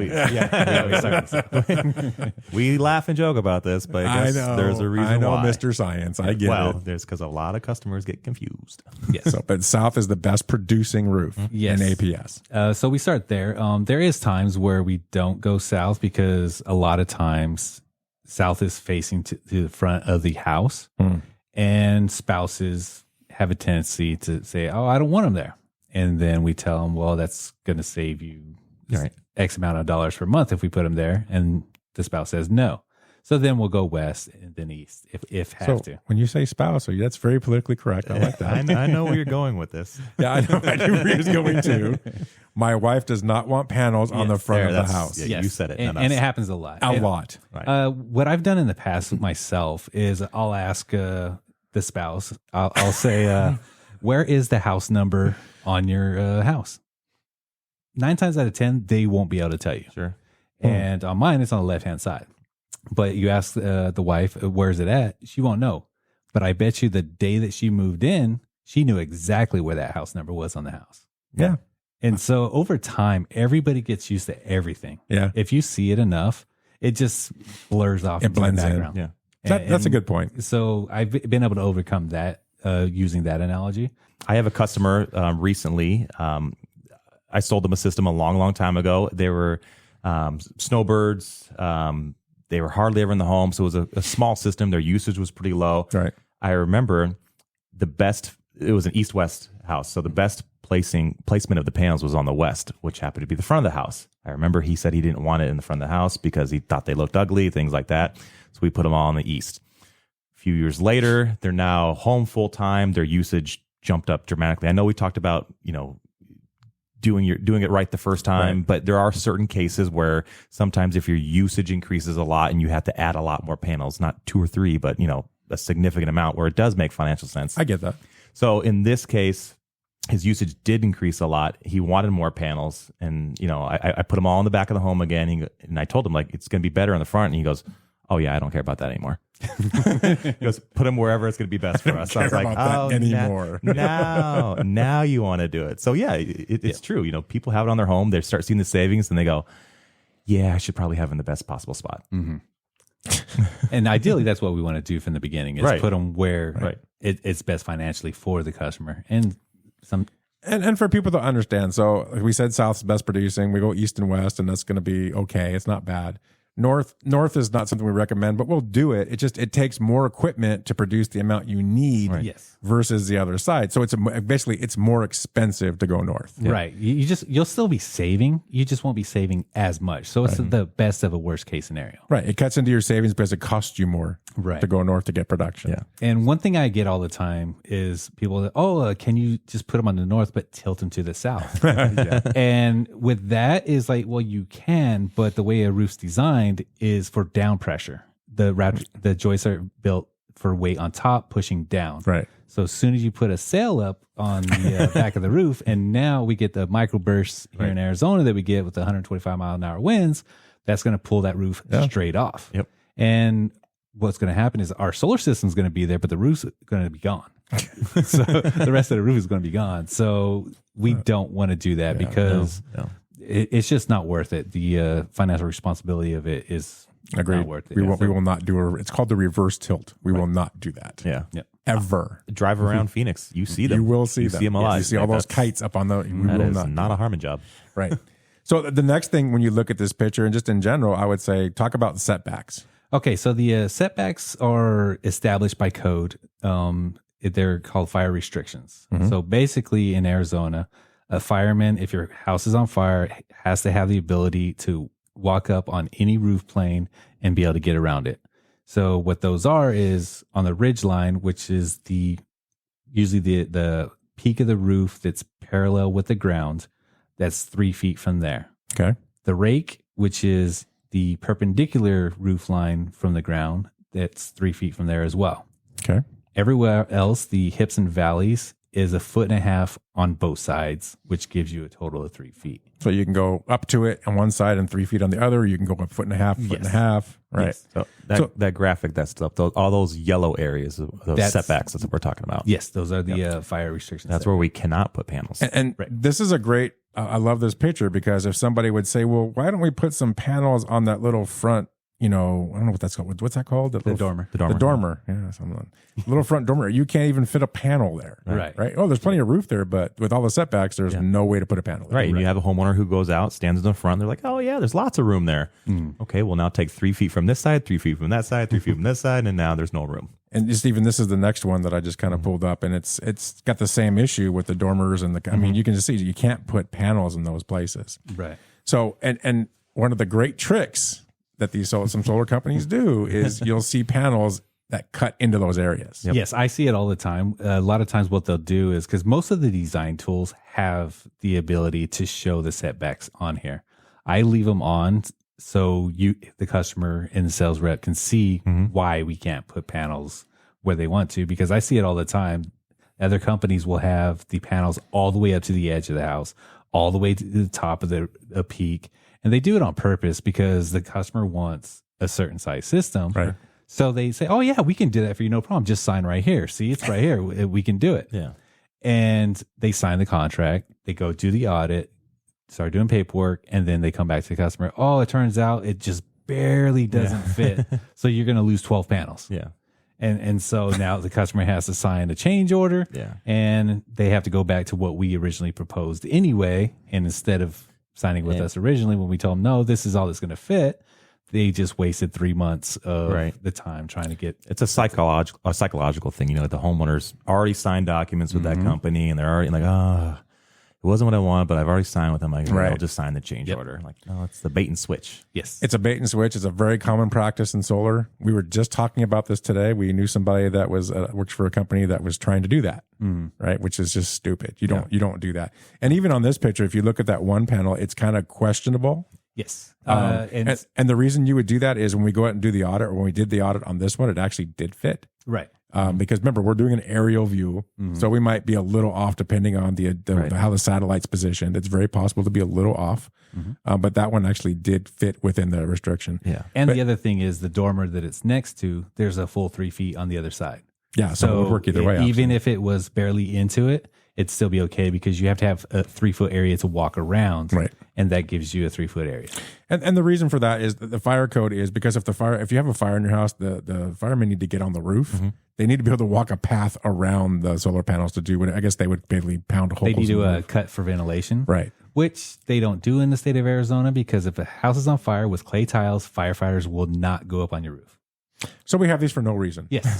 We laugh and joke about this, but I guess there's a reason why. I know, Mr. Science. I get it. Well, there's because a lot of customers get confused. Yes. But south is the best producing roof in APS. So we start there. There is times where we don't go south because a lot of times south is facing to the front of the house, and spouses have a tendency to say, "Oh, I don't want them there." And then we tell them, well, that's going to save you X amount of dollars per month if we put them there. And the spouse says no. So then we'll go west and then east if have to. When you say spouse, that's very politically correct. I like that. I know where you're going with this. Yeah, I know where he's going to. My wife does not want panels on the front of the house. Yeah, you said it. And it happens a lot. A lot. Right. What I've done in the past myself is I'll ask the spouse, I'll say, where is the house number on your house? 9 times out of 10, they won't be able to tell you. Sure. And on mine, it's on the left-hand side. But you ask the wife, where's it at? She won't know. But I bet you the day that she moved in, she knew exactly where that house number was on the house. Yeah. And so over time, everybody gets used to everything. Yeah. If you see it enough, it just blurs off into the background. In. Yeah. That's a good point. So I've been able to overcome that using that analogy. I have a customer recently. I sold them a system a long, long time ago. They were snowbirds. They were hardly ever in the home. So it was a small system. Their usage was pretty low. Right. I remember it was an east-west house. So the best placement of the panels was on the west, which happened to be the front of the house. I remember he said he didn't want it in the front of the house because he thought they looked ugly, things like that. So we put them all on the east. A few years later, they're now home full-time. Their usage jumped up dramatically. I know we talked about, doing it right the first time, but there are certain cases where sometimes if your usage increases a lot and you have to add a lot more panels, not 2 or 3, but a significant amount where it does make financial sense. I get that. So in this case, his usage did increase a lot. He wanted more panels, and I put them all in the back of the home again. And I told him it's going to be better on the front, and he goes, "Oh yeah, I don't care about that anymore." He goes, "Put them wherever it's going to be best for us." So I was like, "Oh, anymore." Now you want to do it. So yeah, it's true. People have it on their home. They start seeing the savings, and they go, "Yeah, I should probably have it in the best possible spot." Mm-hmm. And ideally, that's what we want to do from the beginning: is put them where it's best financially for the customer. And for people to understand. So like we said, South's best producing. We go east and west, and that's going to be okay. It's not bad. North is not something we recommend, but we'll do it. It takes more equipment to produce the amount you need versus the other side. So it's more expensive to go north. Right. You'll still be saving. You just won't be saving as much. So it's the best of a worst case scenario. Right. It cuts into your savings because it costs you more to go north to get production. Yeah. And one thing I get all the time is people that, can you just put them on the north, but tilt them to the south? And with that is well, you can, but the way a roof's designed is for down pressure. The joists are built for weight on top, pushing down. Right. So as soon as you put a sail up on the back of the roof, and now we get the microbursts here in Arizona that we get with the 125 mile an hour winds, that's going to pull that roof straight off. Yep. And what's going to happen is our solar system is going to be there, but the roof's going to be gone. So the rest of the roof is going to be gone. So we don't want to do that because it's just not worth it. The financial responsibility of it is not worth it. We will not do it's called the reverse tilt. We will not do that. Yeah. Ever. Drive around Phoenix. You see them. You will see them. See them a lot. You see all those kites up on the. That is not a Harmon job. Right. So the next thing when you look at this picture and just in general, I would say talk about setbacks. Okay, so the setbacks are established by code. They're called fire restrictions. So basically in Arizona, a fireman, if your house is on fire, has to have the ability to walk up on any roof plane and be able to get around it. So what those are is on the ridge line, which is usually the peak of the roof that's parallel with the ground, that's 3 feet from there. Okay. The rake, which is the perpendicular roof line from the ground, that's 3 feet from there as well. Okay. Everywhere else, the hips and valleys is 1.5 feet on both sides, which gives you a total of 3 feet. So you can go up to it on one side and 3 feet on the other. You can go up 1.5 feet, 1.5 feet. Right. Yes. So that graphic, that stuff, all those yellow areas, those setbacks, that's what we're talking about. Yes, those are the fire restrictions. That's where we cannot put panels. And this is a great, I love this picture because if somebody would say, well, why don't we put some panels on that little front, I don't know what that's called. What's that called? The dormer. The dormer. Yeah. Little front dormer. You can't even fit a panel there. Right. Oh, there's plenty of roof there, but with all the setbacks, there's no way to put a panel there. Right. And you have a homeowner who goes out, stands in the front. They're like, oh, yeah, there's lots of room there. Okay, well, now take 3 feet from this side, 3 feet from that side, 3 feet from this side, and now there's no room. And just even this is the next one that I just kind of pulled up, and it's got the same issue with the dormers and I mean, you can just see you can't put panels in those places. Right. So, and one of the great tricks that some solar companies do is you'll see panels that cut into those areas. Yep. Yes, I see it all the time. A lot of times what they'll do is, because most of the design tools have the ability to show the setbacks on here. I leave them on so the customer and the sales rep can see why we can't put panels where they want to, because I see it all the time. Other companies will have the panels all the way up to the edge of the house, all the way to the top of the peak. And they do it on purpose because the customer wants a certain size system. Right. So they say, oh, yeah, we can do that for you. No problem. Just sign right here. See, it's right here. We can do it. Yeah. And they sign the contract. They go do the audit, start doing paperwork, and then they come back to the customer. Oh, it turns out it just barely doesn't fit. So you're going to lose 12 panels. Yeah. And so now the customer has to sign a change order. Yeah. And they have to go back to what we originally proposed anyway. And instead of signing with us originally, when we told them, no, this is all that's going to fit, they just wasted 3 months of the time trying to get. It's a psychological thing. The homeowners already signed documents with that company, and they're already like, it wasn't what I wanted, but I've already signed with them. I'll just sign the change order. Like, no, it's the bait and switch. Yes. It's a bait and switch. It's a very common practice in solar. We were just talking about this today. We knew somebody that worked for a company that was trying to do that, right? Which is just stupid. You don't do that. And even on this picture, if you look at that one panel, it's kind of questionable. Yes. And the reason you would do that is when we go out and do the audit, or when we did the audit on this one, it actually did fit. Right. Because remember, we're doing an aerial view, so we might be a little off depending on how the satellite's positioned. It's very possible to be a little off, but that one actually did fit within the restriction. Yeah. And the other thing is the dormer that it's next to, there's a full 3 feet on the other side. Yeah, so it would work either way. Even if it was barely into it, it'd still be okay because you have to have a 3 foot area to walk around, right? And that gives you a 3 foot area. And the reason for that is that the fire code is because if you have a fire in your house, the firemen need to get on the roof. They need to be able to walk a path around the solar panels to do what I guess they would basically pound holes. They need to cut for ventilation, right? Which they don't do in the state of Arizona because if a house is on fire with clay tiles, firefighters will not go up on your roof. So we have these for no reason. Yes.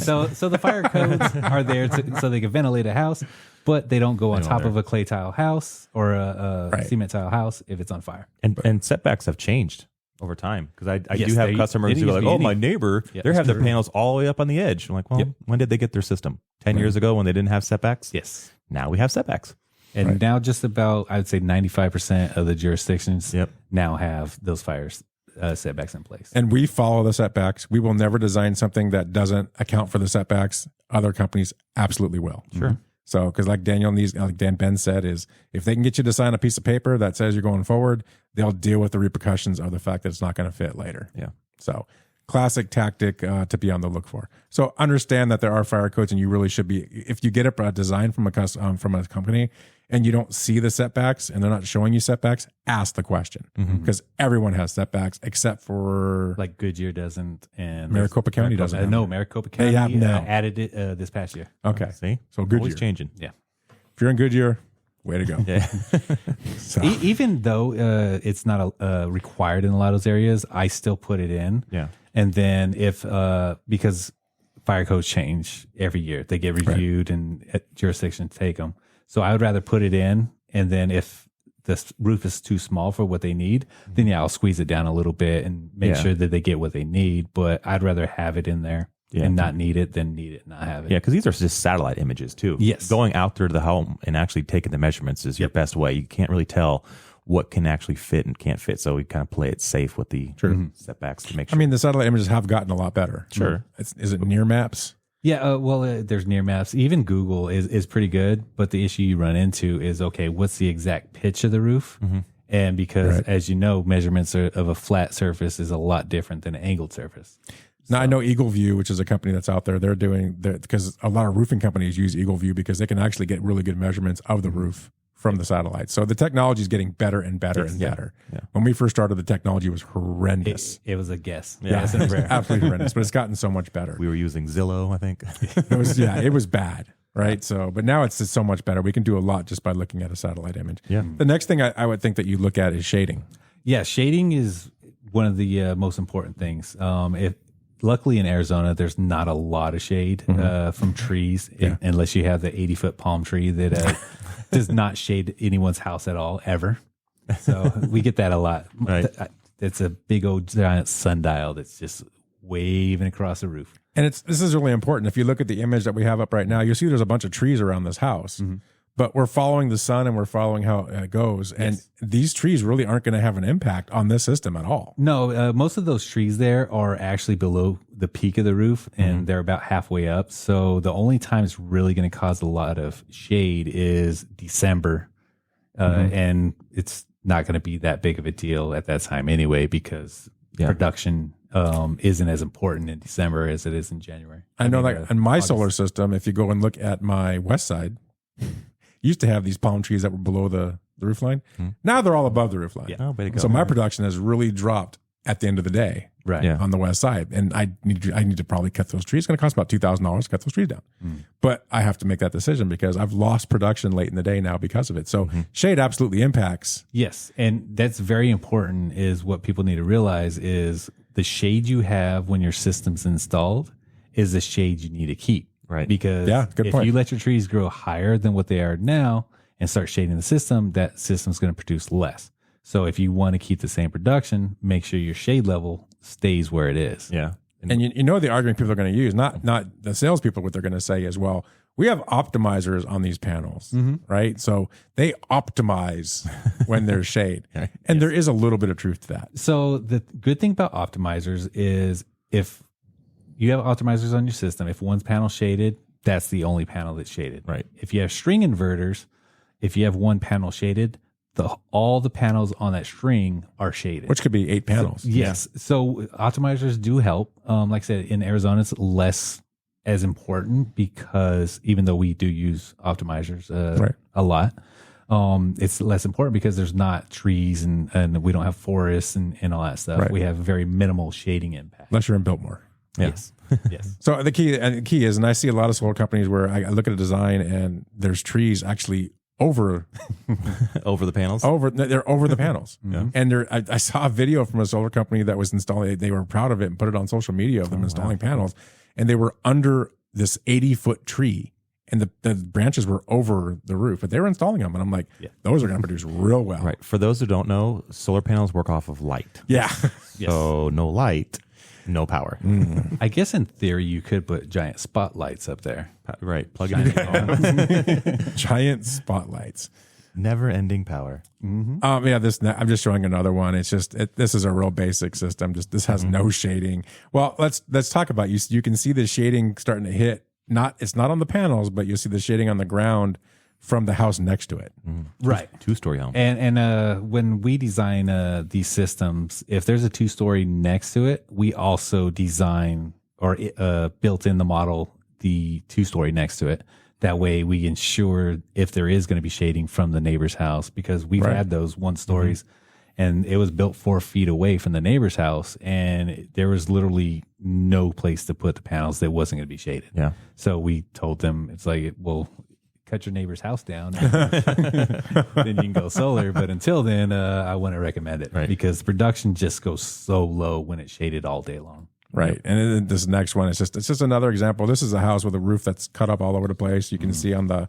So the fire codes are there so they can ventilate a house, but they don't go on top of a clay tile house or a cement tile house if it's on fire. And setbacks have changed over time because I do have customers who are like, oh, my neighbor, they have their panels all the way up on the edge. I'm like, well, when did they get their system? 10 years ago when they didn't have setbacks? Yes. Now we have setbacks. And now just about, I would say 95% of the jurisdictions now have those fires setbacks in place. And we follow the setbacks. We will never design something that doesn't account for the setbacks. Other companies absolutely will. Sure. So, because like Ben said, is if they can get you to sign a piece of paper that says you're going forward, they'll deal with the repercussions of the fact that it's not going to fit later. Yeah. So, classic tactic to be on the look for. So, understand that there are fire codes, and you really should be. If you get a design from a company and you don't see the setbacks and they're not showing you setbacks, ask the question because everyone has setbacks except for like Goodyear doesn't, and Maricopa County doesn't. No, Maricopa County added it this past year. Okay, see, so Goodyear always changing. Yeah, if you're in Goodyear, way to go. Yeah. So. Even though it's not required in a lot of those areas, I still put it in. Yeah. And then if because fire codes change every year, they get reviewed and jurisdictions take them. So I would rather put it in, and then if the roof is too small for what they need, then I'll squeeze it down a little bit and make sure that they get what they need. But I'd rather have it in there and not need it than need it and not have it. Yeah, because these are just satellite images too. Yes. Going out there to the home and actually taking the measurements is your best way. You can't really tell what can actually fit and can't fit. So we kind of play it safe with the setbacks to make sure. I mean, the satellite images have gotten a lot better. Sure. Is it near maps? Yeah, there's near maps. Even Google is pretty good, but the issue you run into is, okay, what's the exact pitch of the roof? And because, as you know, measurements of a flat surface is a lot different than an angled surface. Now, I know Eagle View, which is a company that's out there, they're doing, because a lot of roofing companies use Eagle View because they can actually get really good measurements of the roof from the satellite. So the technology is getting better and better and better. Yeah. When we first started, the technology was horrendous. It was a guess. Yeah, it was absolutely horrendous, but it's gotten so much better. We were using Zillow, I think. It was bad, right? So, but now it's just so much better. We can do a lot just by looking at a satellite image. Yeah. The next thing I would think that you look at is shading. Yeah, shading is one of the most important things. Luckily in Arizona, there's not a lot of shade from trees, unless you have the 80-foot palm tree that does not shade anyone's house at all, ever. So we get that a lot. Right. It's a big old giant sundial that's just waving across the roof. And this is really important. If you look at the image that we have up right now, you'll see there's a bunch of trees around this house. But we're following the sun and we're following how it goes. And these trees really aren't going to have an impact on this system at all. No, most of those trees there are actually below the peak of the roof and they're about halfway up. So the only time it's really going to cause a lot of shade is December. And it's not going to be that big of a deal at that time anyway, because production isn't as important in December as it is in January. I know, like on my solar system, if you go and look at my west side, used to have these palm trees that were below the roof line. Now they're all above the roof line. Oh, way to go. So my production has really dropped at the end of the day on the west side. And I need to probably cut those trees. It's going to cost about $2,000 to cut those trees down. But I have to make that decision because I've lost production late in the day now because of it. So shade absolutely impacts. Yes. And that's very important, is what people need to realize is the shade you have when your system's installed is the shade you need to keep. Right. Because if you let your trees grow higher than what they are now and start shading the system, that system's going to produce less. So if you want to keep the same production, make sure your shade level stays where it is. Yeah. And you know the argument people are going to use, not the salespeople, what they're going to say is, well, we have optimizers on these panels, right? So they optimize when there's shade. And there is a little bit of truth to that. So the good thing about optimizers is if you have optimizers on your system, if one's panel shaded, that's the only panel that's shaded. Right. If you have string inverters, if you have one panel shaded, all the panels on that string are shaded. Which could be 8 panels. Yes. So optimizers do help. Like I said, in Arizona, it's less as important because even though we do use optimizers a lot, it's less important because there's not trees and we don't have forests and all that stuff. Right. We have very minimal shading impact. Unless you're in Biltmore. Yes. Yes. So the key is, and I see a lot of solar companies where I look at a design and there's trees actually over the panels. They're over the panels. And I saw a video from a solar company that was installing. They were proud of it and put it on social media of them installing panels, and they were under this 80-foot tree, and the branches were over the roof, but they were installing them, and I'm like, those are going to produce real well. Right. For those who don't know, solar panels work off of light. Yeah. So no light, no power. I guess in theory you could put giant spotlights up there. Right. Plug it in. Giant spotlights. Never ending power. I'm just showing another one. It's just, this is a real basic system. This has no shading. Well, let's talk about, you can see the shading starting to hit. It's not on the panels, but you'll see the shading on the ground from the house next to it. Right. 2-story home. And when we design these systems, if there's a 2-story next to it, we also design or built in the model the 2-story next to it. That way we ensure if there is going to be shading from the neighbor's house, because we've had those 1-stories and it was built 4 feet away from the neighbor's house and there was literally no place to put the panels that wasn't going to be shaded. Yeah. So we told them, it's like, well, cut your neighbor's house down, then you can go solar. But until then, I wouldn't recommend it because the production just goes so low when it's shaded all day long. Right. And then this next one is it's just another example. This is a house with a roof that's cut up all over the place. You can see on the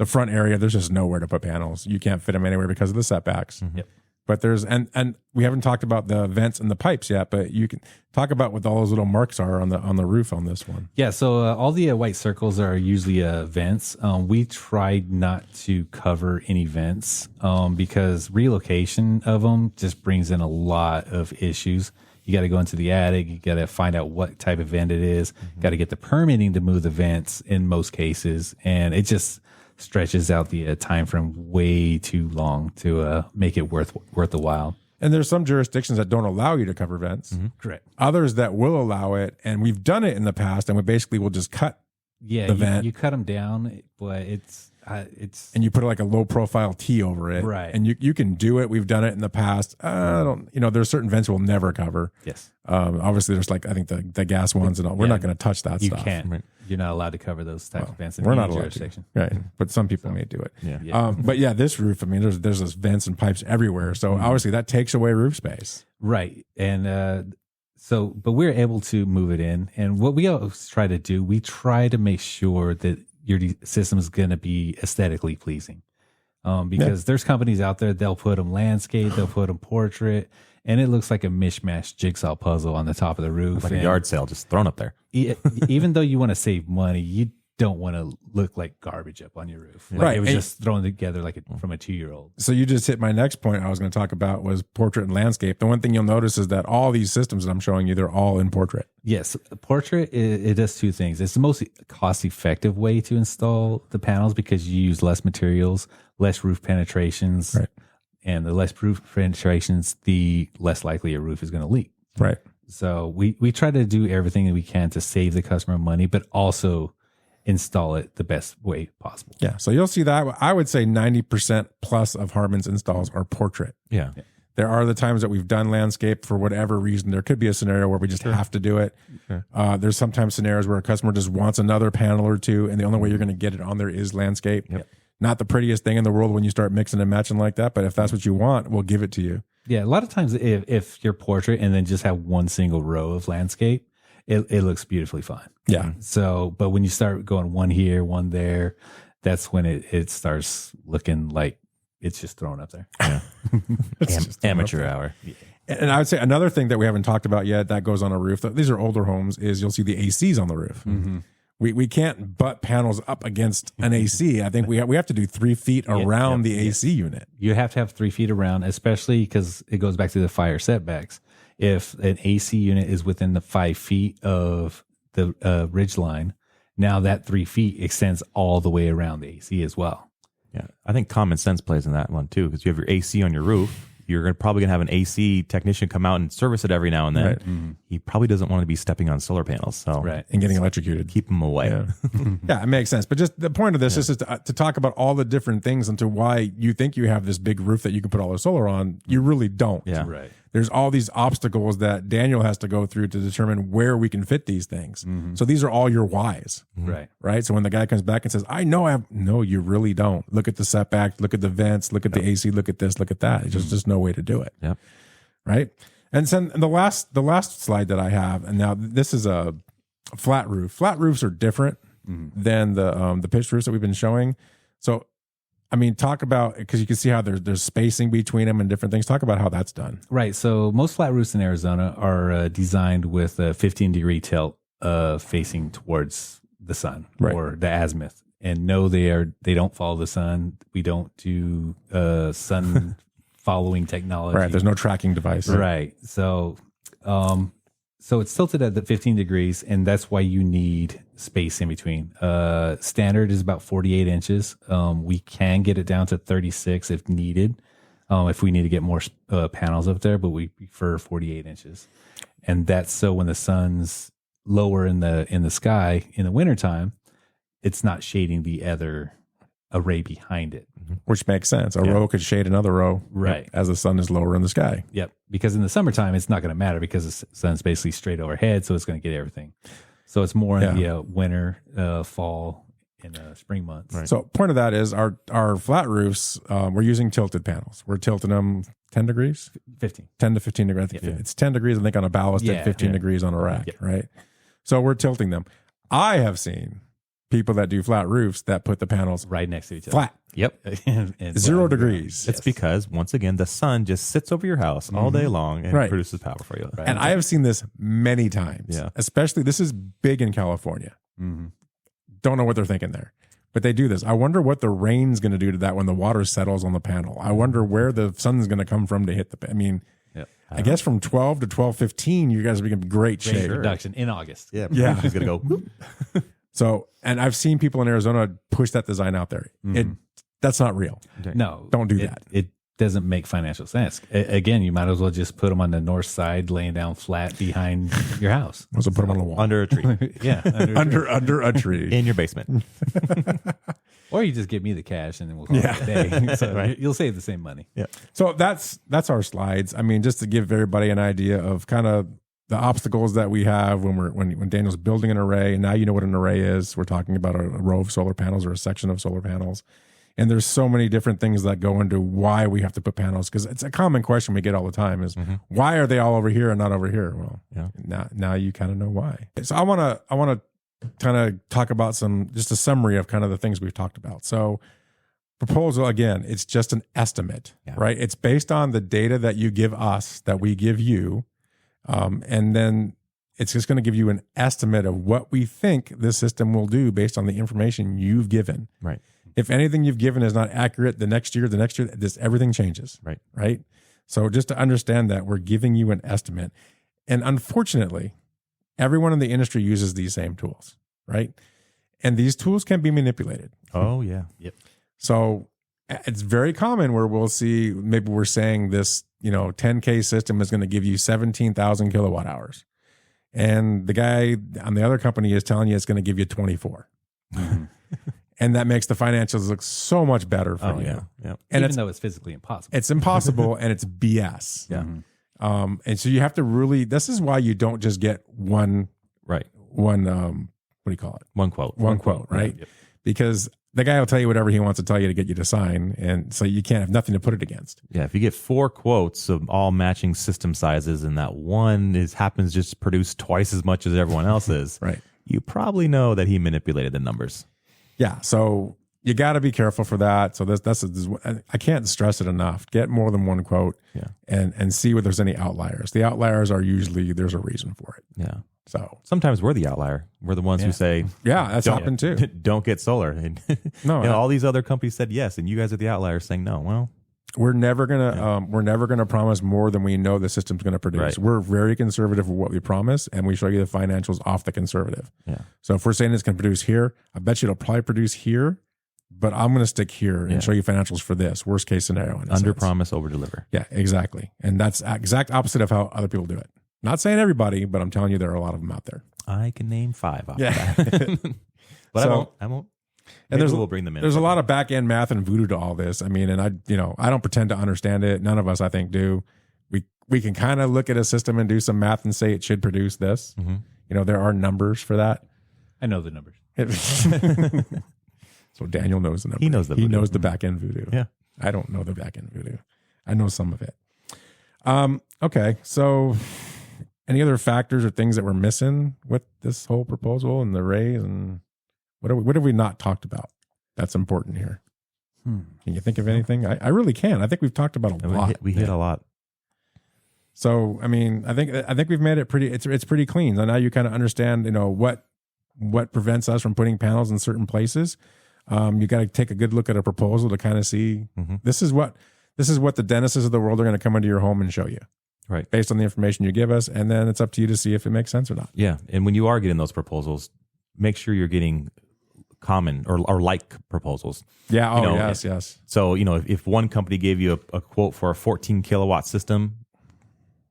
front area, there's just nowhere to put panels. You can't fit them anywhere because of the setbacks. Yep. But there's, and we haven't talked about the vents and the pipes yet, but you can talk about what all those little marks are on the roof on this one. Yeah. So all the white circles are usually vents. We tried not to cover any vents because relocation of them just brings in a lot of issues. You got to go into the attic. You got to find out what type of vent it is. Got to get the permitting to move the vents in most cases. And it just stretches out the time frame way too long to make it worth the while. And there's some jurisdictions that don't allow you to cover vents. Correct. Others that will allow it, and we've done it in the past, and we basically will just cut the vent. You cut them down, but it's and you put like a low profile T over it, right? And you can do it. We've done it in the past. There's certain vents we'll never cover. Yes. Obviously, there's like I think the gas ones and all. We're not going to touch that stuff. You can't. Right. You're not allowed to cover those types of vents in we're any not allowed jurisdiction. To. Right. But some people may do it. Yeah. But yeah, this roof, I mean, there's this vents and pipes everywhere. So obviously that takes away roof space. Right. And but we're able to move it in. And what we always try to do, we try to make sure that your system is going to be aesthetically pleasing. Because there's companies out there, they'll put them landscape, they'll put them portrait, and it looks like a mishmash jigsaw puzzle on the top of the roof. Like a yard sale just thrown up there. Even though you want to save money, you don't want to look like garbage up on your roof. Like it was just thrown together like from a 2-year-old. So you just hit my next point I was going to talk about was portrait and landscape. The one thing you'll notice is that all these systems that I'm showing you, they're all in portrait. Yes. Portrait, it does two things. It's the most cost effective way to install the panels because you use less materials, less roof penetrations. Right. And the less roof penetrations, the less likely a roof is going to leak. Right. So we try to do everything that we can to save the customer money, but also install it the best way possible. Yeah. So you'll see that. I would say 90% plus of Harman's installs are portrait. Yeah. There are the times that we've done landscape for whatever reason. There could be a scenario where we just have to do it. There's sometimes scenarios where a customer just wants another panel or two, and the only way you're going to get it on there is landscape. Yep. Not the prettiest thing in the world when you start mixing and matching like that, but if that's what you want, we'll give it to you. Yeah, a lot of times if you're portrait and then just have one single row of landscape, it looks beautifully fine. Yeah. So, but when you start going one here, one there, that's when it starts looking like it's just thrown up there. Yeah. Amateur hour. Yeah. And I would say another thing that we haven't talked about yet that goes on a roof, these are older homes, is you'll see the ACs on the roof. Mm-hmm. We can't butt panels up against an AC. I think we have to do 3 feet around the AC unit. You have to have 3 feet around, especially because it goes back to the fire setbacks. If an AC unit is within the 5 feet of the ridge line, now that 3 feet extends all the way around the AC as well. Yeah, I think common sense plays in that one too, because you have your AC on your roof. You're probably going to have an AC technician come out and service it every now and then. Right. Mm-hmm. He probably doesn't want to be stepping on solar panels. So and getting electrocuted. Keep him away. Yeah. Yeah, it makes sense. But just the point of this is to talk about all the different things into why you think you have this big roof that you can put all the solar on. You really don't. Yeah. Right. There's all these obstacles that Daniel has to go through to determine where we can fit these things. Mm-hmm. So these are all your whys. Right. Right. So when the guy comes back and says, I know no, you really don't. Look at the setback, look at the vents, look at the AC, look at this, look at that. It's just no way to do it. Yep. Right. And then the last slide that I have, and now this is a flat roof. Flat roofs are different than the pitched roofs that we've been showing. So, I mean, talk about, because you can see how there's spacing between them and different things. Talk about how that's done. Right. So most flat roofs in Arizona are designed with a 15-degree tilt facing towards the sun or the azimuth. And no, they don't follow the sun. We don't do sun following technology. Right. There's no tracking device. Right. So it's tilted at the 15 degrees, and that's why you need space in between. Standard is about 48 inches. We can get it down to 36 if needed, if we need to get more panels up there, but we prefer 48 inches. And that's so when the sun's lower in the sky in the wintertime, it's not shading the other array behind it. Which makes sense. A row could shade another row as the sun is lower in the sky. Yep. Because in the summertime, it's not going to matter because the sun's basically straight overhead, so it's going to get everything. So it's more in the winter, fall, and spring months. Right. So point of that is our flat roofs, we're using tilted panels. We're tilting them 10 degrees? 15. 10 to 15 degrees. I think it's 10 degrees, I think, on a ballast and 15 degrees on a rack, right? So we're tilting them. I have seen people that do flat roofs that put the panels right next to each other. Flat. Yep. And 0 degrees. It's because, once again, the sun just sits over your house all day long and produces power for you. Right. And I have seen this many times. Yeah. Especially, this is big in California. Don't know what they're thinking there. But they do this. I wonder what the rain's going to do to that when the water settles on the panel. I wonder where the sun's going to come from to hit the. I mean, I guess from 12 to 12:15, you guys are in great shape. Production in August. Yeah, She's going to go. So, and I've seen people in Arizona push that design out there. That's not real. No, don't do that. It doesn't make financial sense. Again, you might as well just put them on the north side, laying down flat behind your house. Also put them on the wall. Under a tree. Under a tree. In your basement. Or you just give me the cash and then we'll call it a day. So you'll save the same money. Yeah. So that's our slides. I mean, just to give everybody an idea of kind of the obstacles that we have when Daniel's building an array, and now you know what an array is. We're talking about a row of solar panels or a section of solar panels. And there's so many different things that go into why we have to put panels, because it's a common question we get all the time is why are they all over here and not over here? Well, now you kind of know why. So I want to kind of talk about just a summary of kind of the things we've talked about. So proposal, again, it's just an estimate, right? It's based on the data that you give us, that we give you. And then it's just going to give you an estimate of what we think this system will do based on the information you've given. Right. If anything you've given is not accurate, the next year, everything changes. Right. So just to understand that, we're giving you an estimate. And unfortunately, everyone in the industry uses these same tools, right? And these tools can be manipulated. Oh, yeah. Yep. So it's very common where we'll see, maybe we're saying this, 10K system is going to give you 17,000 kilowatt hours. And the guy on the other company is telling you it's going to give you 24. And that makes the financials look so much better for you. Yeah. And even though it's physically impossible. It's impossible and it's BS. Yeah. And so you have to really, this is why you don't just get one, what do you call it? One quote, right? Yep. Because the guy will tell you whatever he wants to tell you to get you to sign. And so you can't have nothing to put it against. Yeah. If you get 4 quotes of all matching system sizes and that one happens just to produce twice as much as everyone else's, right? You probably know that he manipulated the numbers. Yeah. So you got to be careful for that. So that's I can't stress it enough. Get more than one quote and see whether there's any outliers. The outliers are usually, there's a reason for it. Yeah. So sometimes we're the outlier. Wewe're the ones who say, that's happened too. Don't get solar. And all these other companies said yes, and you guys are the outliers saying no. Well, we're never gonna promise more than we know the system's gonna produce. Right. We're very conservative with what we promise, and we show you the financials off the conservative. Yeah. So if we're saying it's gonna produce here, I bet you it'll probably produce here, but I'm gonna stick here and show you financials for this worst case scenario. Under promise, over deliver. Yeah, exactly. And that's exact opposite of how other people do it. Not saying everybody, but I'm telling you there are a lot of them out there. I can name 5 off that. But So- I won't. And Maybe we'll bring them in. There's a lot of back end math and voodoo to all this. I mean, and I don't pretend to understand it. None of us, I think, do. We can kind of look at a system and do some math and say it should produce this. There are numbers for that. I know the numbers. So Daniel knows the numbers. He knows the He voodoo. knows the back end voodoo. Yeah. I don't know the back end voodoo. I know some of it. Okay. So any other factors or things that we're missing with this whole proposal and the arrays, and what have we not talked about that's important here? Can you think of anything? I really can. I think we've talked about a lot. We hit a lot. So I mean, I think we've made it pretty. It's pretty clean. So now you kind of understand, what prevents us from putting panels in certain places. You got to take a good look at a proposal to kind of see this is what the dentists of the world are going to come into your home and show you. Right. Based on the information you give us. And then it's up to you to see if it makes sense or not. Yeah. And when you are getting those proposals, make sure you're getting common or like proposals. Yeah. Yes. So, if one company gave you a quote for a 14 kilowatt system,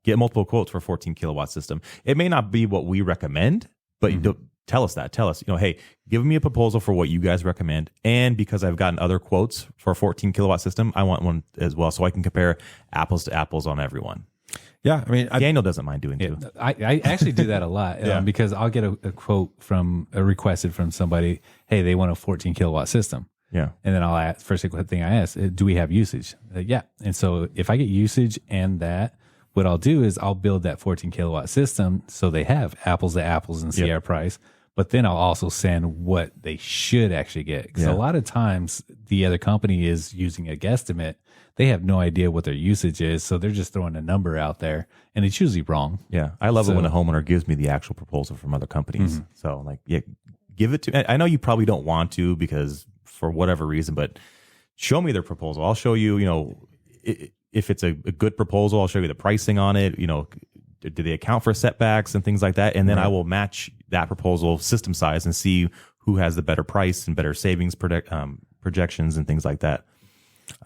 get multiple quotes for a 14 kilowatt system. It may not be what we recommend, but tell us that. Tell us, hey, give me a proposal for what you guys recommend. And because I've gotten other quotes for a 14 kilowatt system, I want one as well so I can compare apples to apples on everyone. Yeah, I mean, Daniel doesn't mind doing too. I actually do that a lot because I'll get a quote requested from somebody. Hey, they want a 14 kilowatt system. Yeah. And then I'll ask, first thing I ask, do we have usage? Yeah. And so if I get usage and that, what I'll do is I'll build that 14 kilowatt system so they have apples to apples and see our price. But then I'll also send what they should actually get. Because a lot of times the other company is using a guesstimate. They have no idea what their usage is. So they're just throwing a number out there and it's usually wrong. Yeah. I love it when a homeowner gives me the actual proposal from other companies. So like, give it to, I know you probably don't want to because for whatever reason, but show me their proposal. I'll show you, if it's a good proposal, I'll show you the pricing on it. Do they account for setbacks and things like that? And then I will match that proposal system size and see who has the better price and better savings projections and things like that.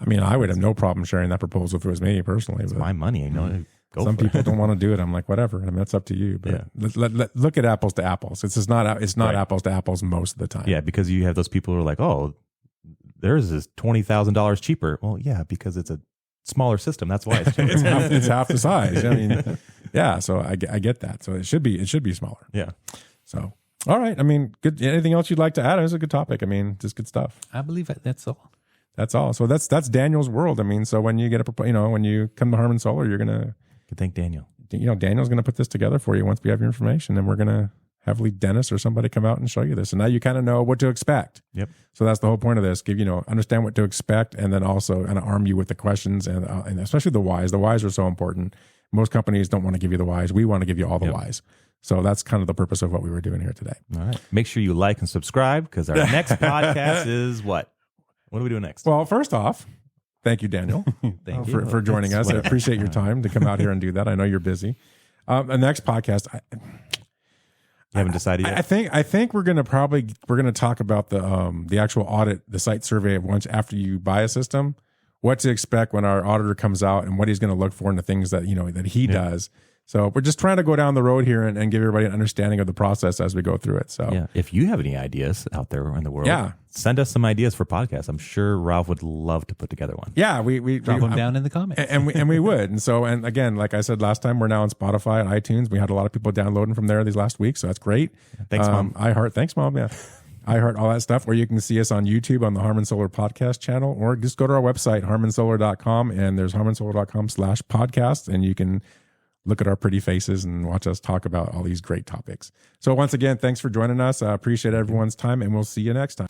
I mean, I would have no problem sharing that proposal if it was me personally. It's my money. Some people don't want to do it. I'm like, whatever. I mean, that's up to you. But look at apples to apples. It's not apples to apples most of the time. Yeah, because you have those people who are like, oh, theirs is $20,000 cheaper. Well, yeah, because it's a smaller system. That's why it's cheaper. it's half the size. I mean, yeah. So I get that. So it should be smaller. Yeah. So all right. I mean, good. Anything else you'd like to add? It's a good topic. I mean, just good stuff. I believe that's all. That's all. So that's Daniel's world. I mean, so when you get when you come to Harman Solar, you're gonna thank Daniel. Daniel's gonna put this together for you once we have your information, and we're gonna have Dennis or somebody come out and show you this. And now you kind of know what to expect. Yep. So that's the whole point of this. Understand what to expect, and then also kind of arm you with the questions and especially the whys. The whys are so important. Most companies don't want to give you the whys. We want to give you all the whys. So that's kind of the purpose of what we were doing here today. All right. Make sure you like and subscribe because our next podcast is what? What are we doing next? Well, first off, thank you, Daniel, for joining us. I appreciate your time to come out here and do that. I know you're busy. The next podcast, you haven't decided yet? I think we're gonna talk about the actual audit, the site survey of once after you buy a system, what to expect when our auditor comes out and what he's going to look for in the things that that he does. So we're just trying to go down the road here and give everybody an understanding of the process as we go through it. So if you have any ideas out there in the world, send us some ideas for podcasts. I'm sure Ralph would love to put together one. Yeah, we drop them down in the comments, and we would. And again, like I said last time, we're now on Spotify and iTunes. We had a lot of people downloading from there these last weeks, so that's great. Thanks, Mom. Thanks, Mom. Yeah. iHeart, all that stuff, or you can see us on YouTube on the Harman Solar podcast channel, or just go to our website, harmansolar.com, and there's harmansolar.com/podcast, and you can look at our pretty faces and watch us talk about all these great topics. So once again, thanks for joining us. I appreciate everyone's time, and we'll see you next time.